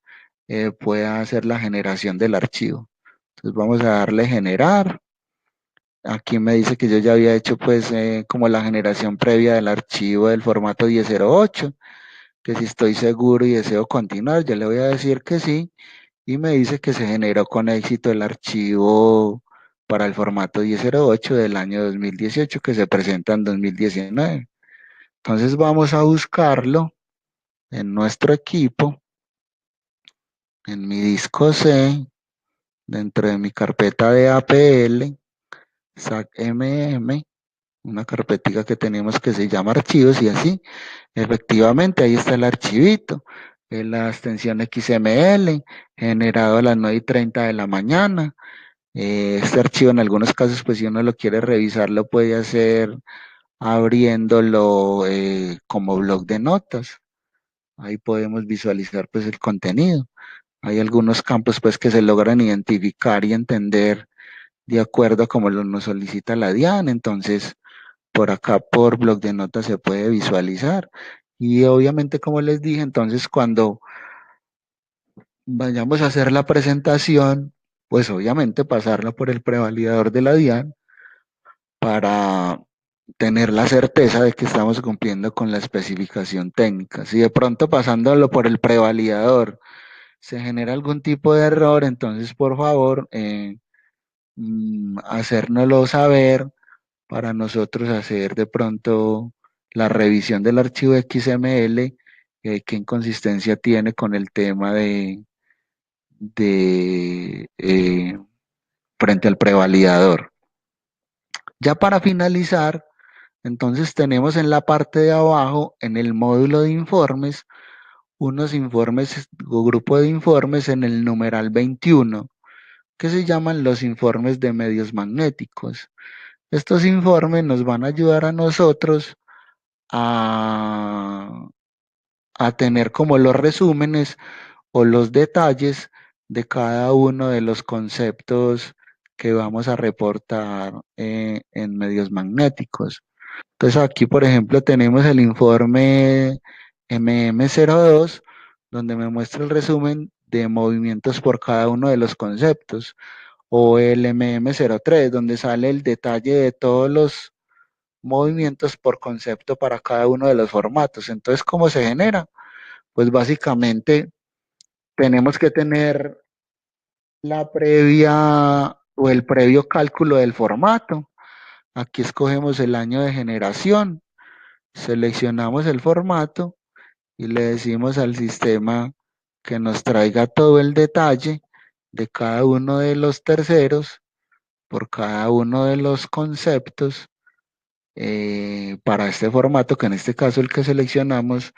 pueda hacer la generación del archivo. Entonces vamos a darle generar. Aquí me dice que yo ya había hecho pues como la generación previa del archivo del formato 1008, que si estoy seguro y deseo continuar, yo le voy a decir que sí, y me dice que se generó con éxito el archivo para el formato 1008 del año 2018 que se presenta en 2019. Entonces vamos a buscarlo en nuestro equipo, en mi disco C, dentro de mi carpeta de APL, SAC una carpetica que tenemos que se llama archivos y así, efectivamente ahí está el archivito, en la extensión XML, generado a las 9:30 de la mañana. Este archivo en algunos casos, pues si uno lo quiere revisar, lo puede hacer abriéndolo como blog de notas. Ahí podemos visualizar pues el contenido. Hay algunos campos pues que se logran identificar y entender de acuerdo a como lo nos solicita la DIAN. Entonces, por acá por blog de notas se puede visualizar. Y obviamente, como les dije, entonces cuando vayamos a hacer la presentación, pues obviamente pasarla por el prevalidador de la DIAN para tener la certeza de que estamos cumpliendo con la especificación técnica. Si de pronto pasándolo por el prevalidador se genera algún tipo de error, entonces por favor hacérnoslo saber para nosotros hacer de pronto la revisión del archivo XML, qué inconsistencia tiene con el tema de frente al prevalidador. Ya para finalizar, entonces tenemos en la parte de abajo, en el módulo de informes, unos informes o grupo de informes en el numeral 21, que se llaman los informes de medios magnéticos. Estos informes nos van a ayudar a nosotros a, a tener como los resúmenes o los detalles de cada uno de los conceptos que vamos a reportar en medios magnéticos. Entonces aquí, por ejemplo, tenemos el informe MM02, donde me muestra el resumen de movimientos por cada uno de los conceptos, o el MM03, donde sale el detalle de todos los movimientos por concepto para cada uno de los formatos. Entonces, ¿cómo se genera? Pues básicamente tenemos que tener la previa o el previo cálculo del formato. Aquí escogemos el año de generación, seleccionamos el formato y le decimos al sistema que nos traiga todo el detalle de cada uno de los terceros por cada uno de los conceptos para este formato, que en este caso el que seleccionamos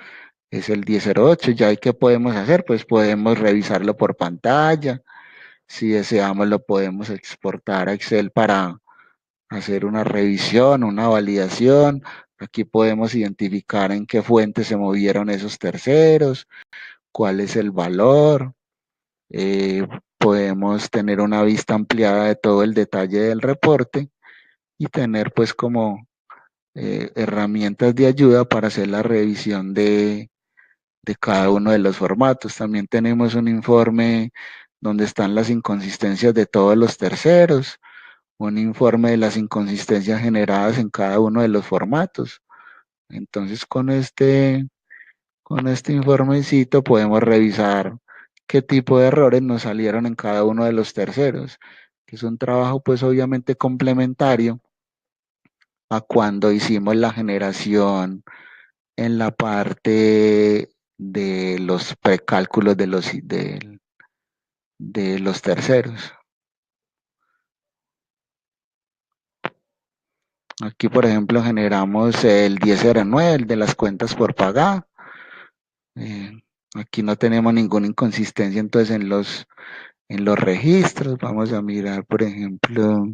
es el 1008. Ya, ¿y qué podemos hacer? Pues podemos revisarlo por pantalla. Si deseamos, lo podemos exportar a Excel para hacer una revisión, una validación. Aquí podemos identificar en qué fuente se movieron esos terceros, cuál es el valor. Podemos tener una vista ampliada de todo el detalle del reporte y tener pues como herramientas de ayuda para hacer la revisión de cada uno de los formatos. También tenemos un informe donde están las inconsistencias de todos los terceros, un informe de las inconsistencias generadas en cada uno de los formatos. Entonces, con este informecito podemos revisar qué tipo de errores nos salieron en cada uno de los terceros, que es un trabajo pues obviamente complementario a cuando hicimos la generación en la parte de los precálculos de los terceros. Aquí, por ejemplo, generamos el 1009, el de las cuentas por pagar. Eh, Aquí no tenemos ninguna inconsistencia entonces en los registros. Vamos a mirar, por ejemplo,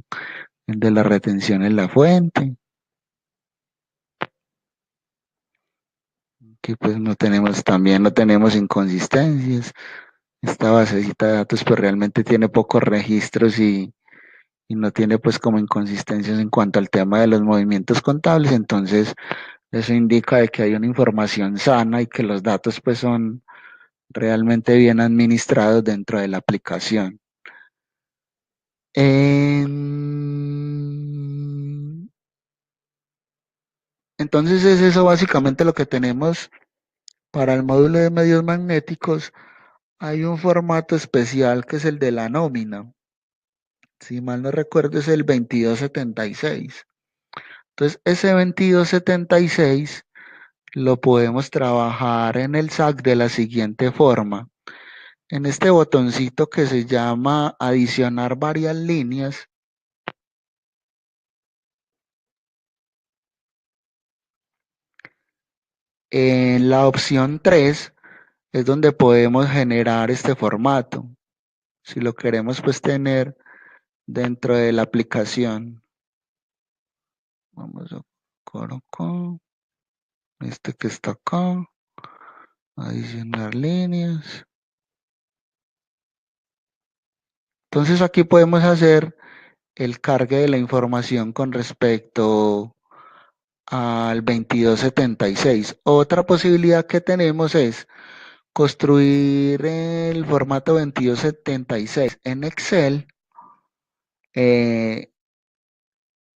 el de la retención en la fuente. Aquí pues no tenemos, también no tenemos inconsistencias. Esta basecita de datos pues realmente tiene pocos registros y no tiene pues como inconsistencias en cuanto al tema de los movimientos contables. Entonces eso indica de que hay una información sana y que los datos pues son realmente bien administrados dentro de la aplicación. En- Entonces es eso básicamente lo que tenemos para el módulo de medios magnéticos. Hay un formato especial que es el de la nómina. Si mal no recuerdo es el 2276. Entonces ese 2276 lo podemos trabajar en el SAC de la siguiente forma. En este botoncito que se llama adicionar varias líneas, en la opción 3 es donde podemos generar este formato. Si lo queremos pues tener dentro de la aplicación. Vamos a colocar este que está acá, adicionar líneas. Entonces aquí podemos hacer el cargue de la información con respecto al 2276. Otra posibilidad que tenemos es construir el formato 2276 en Excel, eh,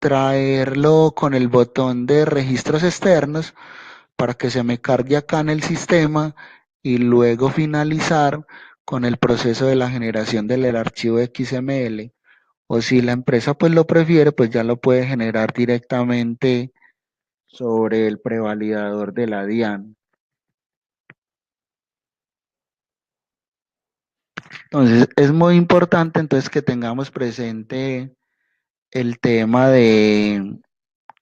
traerlo con el botón de registros externos para que se me cargue acá en el sistema y luego finalizar con el proceso de la generación del archivo XML. O si la empresa pues lo prefiere, pues ya lo puede generar directamente sobre el prevalidador de la DIAN. Entonces es muy importante entonces que tengamos presente el tema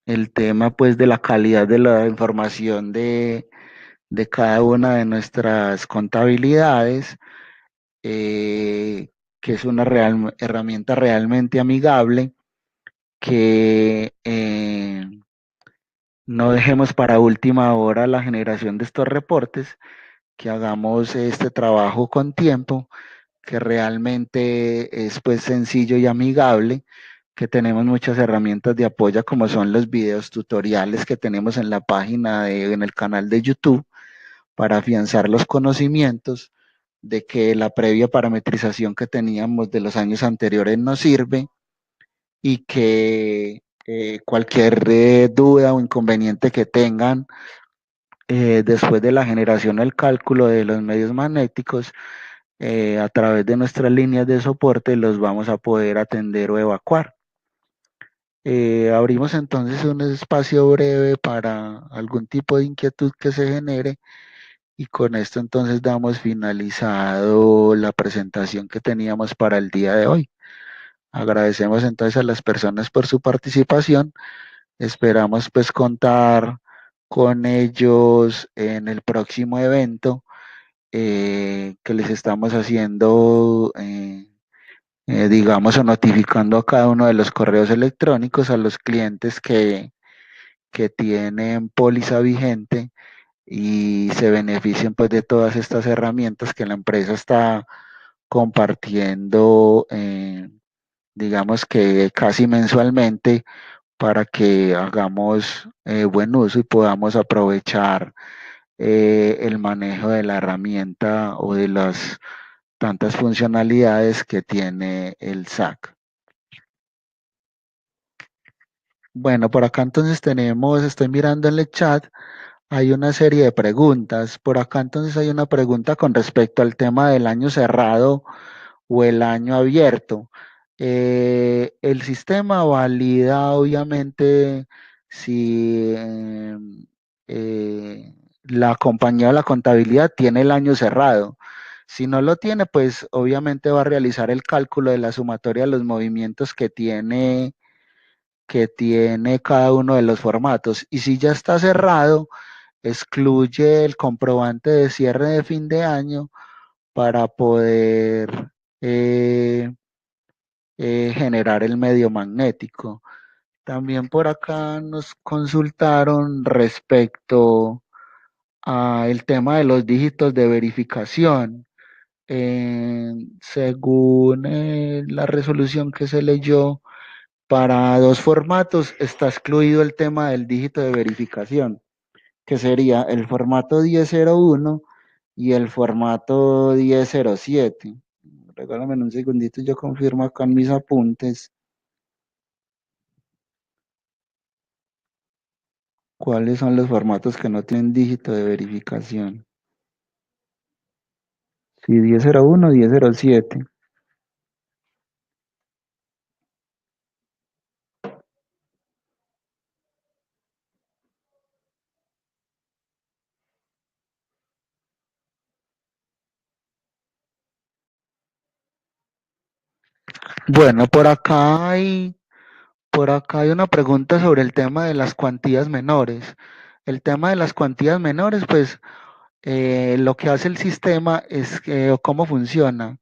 el tema pues de la calidad de la información de cada una de nuestras contabilidades, que es una herramienta realmente amigable, que no dejemos para última hora la generación de estos reportes, que hagamos este trabajo con tiempo, que realmente es pues sencillo y amigable, que tenemos muchas herramientas de apoyo como son los videos tutoriales que tenemos en la en el canal de YouTube para afianzar los conocimientos de que la previa parametrización que teníamos de los años anteriores nos sirve y que cualquier duda o inconveniente que tengan después de la generación del cálculo de los medios magnéticos, a través de nuestras líneas de soporte los vamos a poder atender o evacuar. Abrimos entonces un espacio breve para algún tipo de inquietud que se genere y con esto entonces damos finalizado la presentación que teníamos para el día de hoy. Agradecemos entonces a las personas por su participación. Esperamos pues contar con ellos en el próximo evento que les estamos haciendo, digamos, o notificando a cada uno de los correos electrónicos a los clientes que tienen póliza vigente y se beneficien pues de todas estas herramientas que la empresa está compartiendo, digamos que casi mensualmente para que hagamos buen uso y podamos aprovechar el manejo de la herramienta o de las tantas funcionalidades que tiene el SAC. Bueno, por acá entonces tenemos, estoy mirando en el chat, hay una serie de preguntas. Por acá entonces hay una pregunta con respecto al tema del año cerrado o el año abierto. El sistema valida obviamente si la compañía o la contabilidad tiene el año cerrado. Si no lo tiene, pues obviamente va a realizar el cálculo de la sumatoria de los movimientos que tiene cada uno de los formatos. Y si ya está cerrado, excluye el comprobante de cierre de fin de año para poder eh, generar el medio magnético. También por acá nos consultaron respecto al tema de los dígitos de verificación. Según la resolución que se leyó, para dos formatos está excluido el tema del dígito de verificación, que sería el formato 1001 y el formato 1007. Regálame un segundito, yo confirmo acá en mis apuntes cuáles son los formatos que no tienen dígito de verificación. Sí, 1001, 1007. Bueno, por acá hay una pregunta sobre el tema de las cuantías menores. El tema de las cuantías menores, pues lo que hace el sistema es que, o cómo funciona.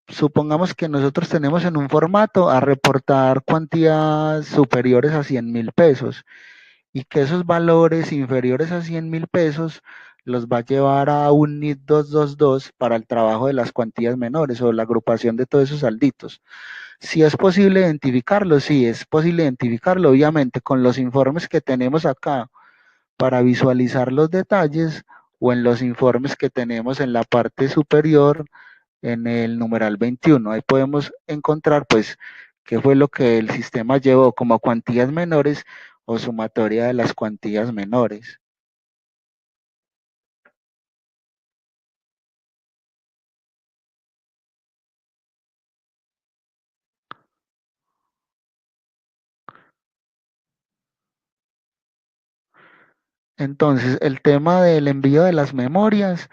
Supongamos que nosotros tenemos en un formato a reportar cuantías superiores a 100.000 pesos y que esos valores inferiores a 100.000 pesos los va a llevar a un NIT 222 para el trabajo de las cuantías menores o la agrupación de todos esos salditos. Si es posible identificarlo, sí, es posible identificarlo, obviamente, con los informes que tenemos acá para visualizar los detalles o en los informes que tenemos en la parte superior en el numeral 21. Ahí podemos encontrar, pues, qué fue lo que el sistema llevó como cuantías menores o sumatoria de las cuantías menores. Entonces, el tema del envío de las memorias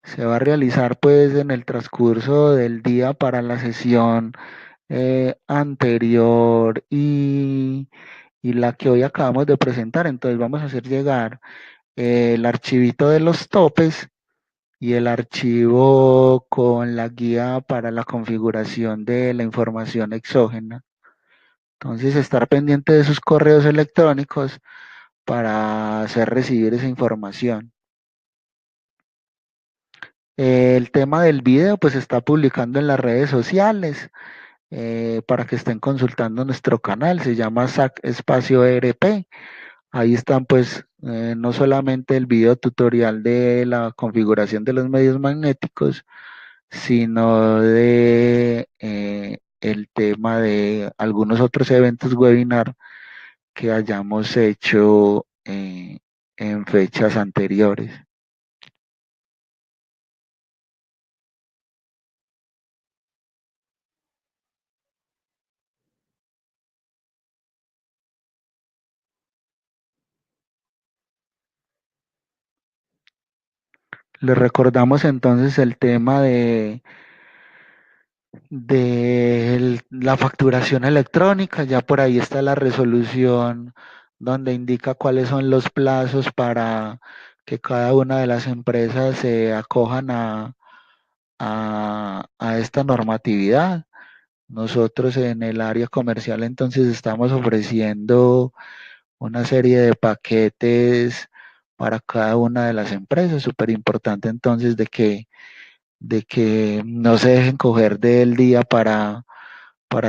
se va a realizar pues en el transcurso del día para la sesión anterior y la que hoy acabamos de presentar. Entonces vamos a hacer llegar el archivito de los topes y el archivo con la guía para la configuración de la información exógena. Entonces estar pendiente de sus correos electrónicos para hacer recibir esa información. El tema del video pues se está publicando en las redes sociales para que estén consultando nuestro canal, se llama SAC Espacio ERP. Ahí están pues no solamente el video tutorial de la configuración de los medios magnéticos, sino de el tema de algunos otros eventos webinar que hayamos hecho en fechas anteriores. Les recordamos entonces el tema de la facturación electrónica, ya por ahí está la resolución donde indica cuáles son los plazos para que cada una de las empresas se acojan a esta normatividad. Nosotros en el área comercial entonces estamos ofreciendo una serie de paquetes para cada una de las empresas. Súper importante entonces de que no se dejen coger del día para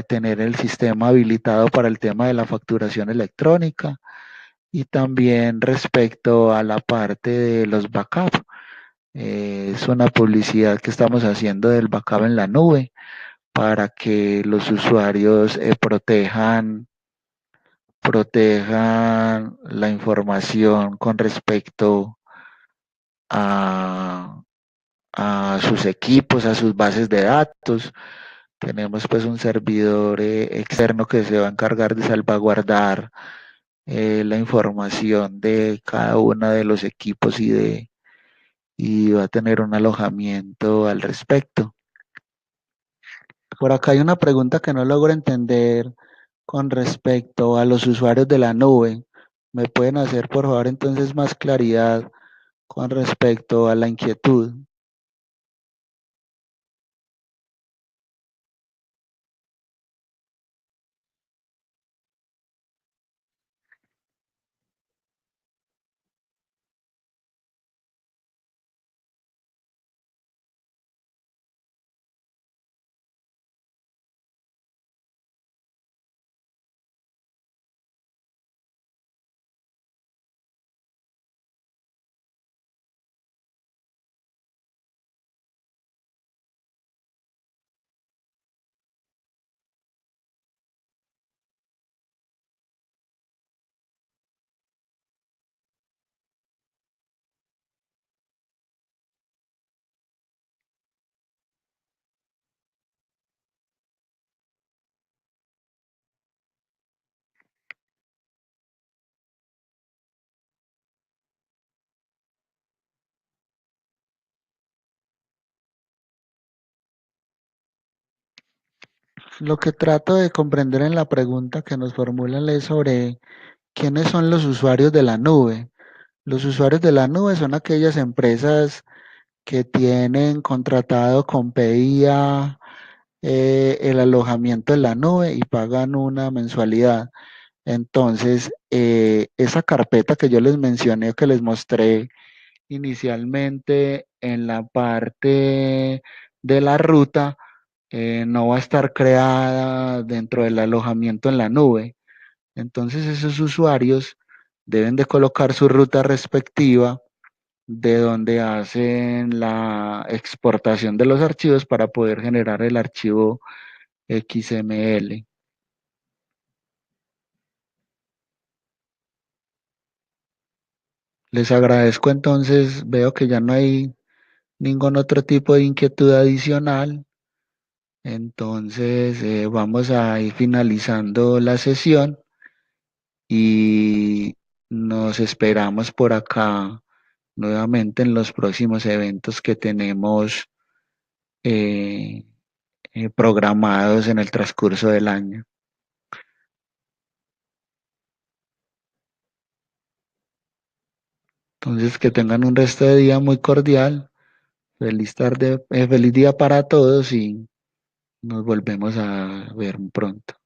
tener el sistema habilitado para el tema de la facturación electrónica y también respecto a la parte de los backup. Es una publicidad que estamos haciendo del backup en la nube para que los usuarios protejan protejan la información con respecto a, a sus equipos, a sus bases de datos. Tenemos pues un servidor externo que se va a encargar de salvaguardar la información de cada uno de los equipos y va a tener un alojamiento al respecto. Por acá hay una pregunta que no logro entender con respecto a los usuarios de la nube. ¿Me pueden hacer, por favor, entonces más claridad con respecto a la inquietud? Lo que trato de comprender en la pregunta que nos formulan es sobre quiénes son los usuarios de la nube. Los usuarios de la nube son aquellas empresas que tienen contratado con PIA el alojamiento en la nube y pagan una mensualidad. Entonces, esa carpeta que yo les mencioné, que les mostré inicialmente en la parte de la ruta, no va a estar creada dentro del alojamiento en la nube. Entonces, esos usuarios deben de colocar su ruta respectiva de donde hacen la exportación de los archivos para poder generar el archivo XML. Les agradezco entonces, veo que ya no hay ningún otro tipo de inquietud adicional, entonces vamos a ir finalizando la sesión y nos esperamos por acá nuevamente en los próximos eventos que tenemos eh, programados en el transcurso del año. Entonces, que tengan un resto de día muy cordial. Feliz tarde, feliz día para todos y nos volvemos a ver pronto.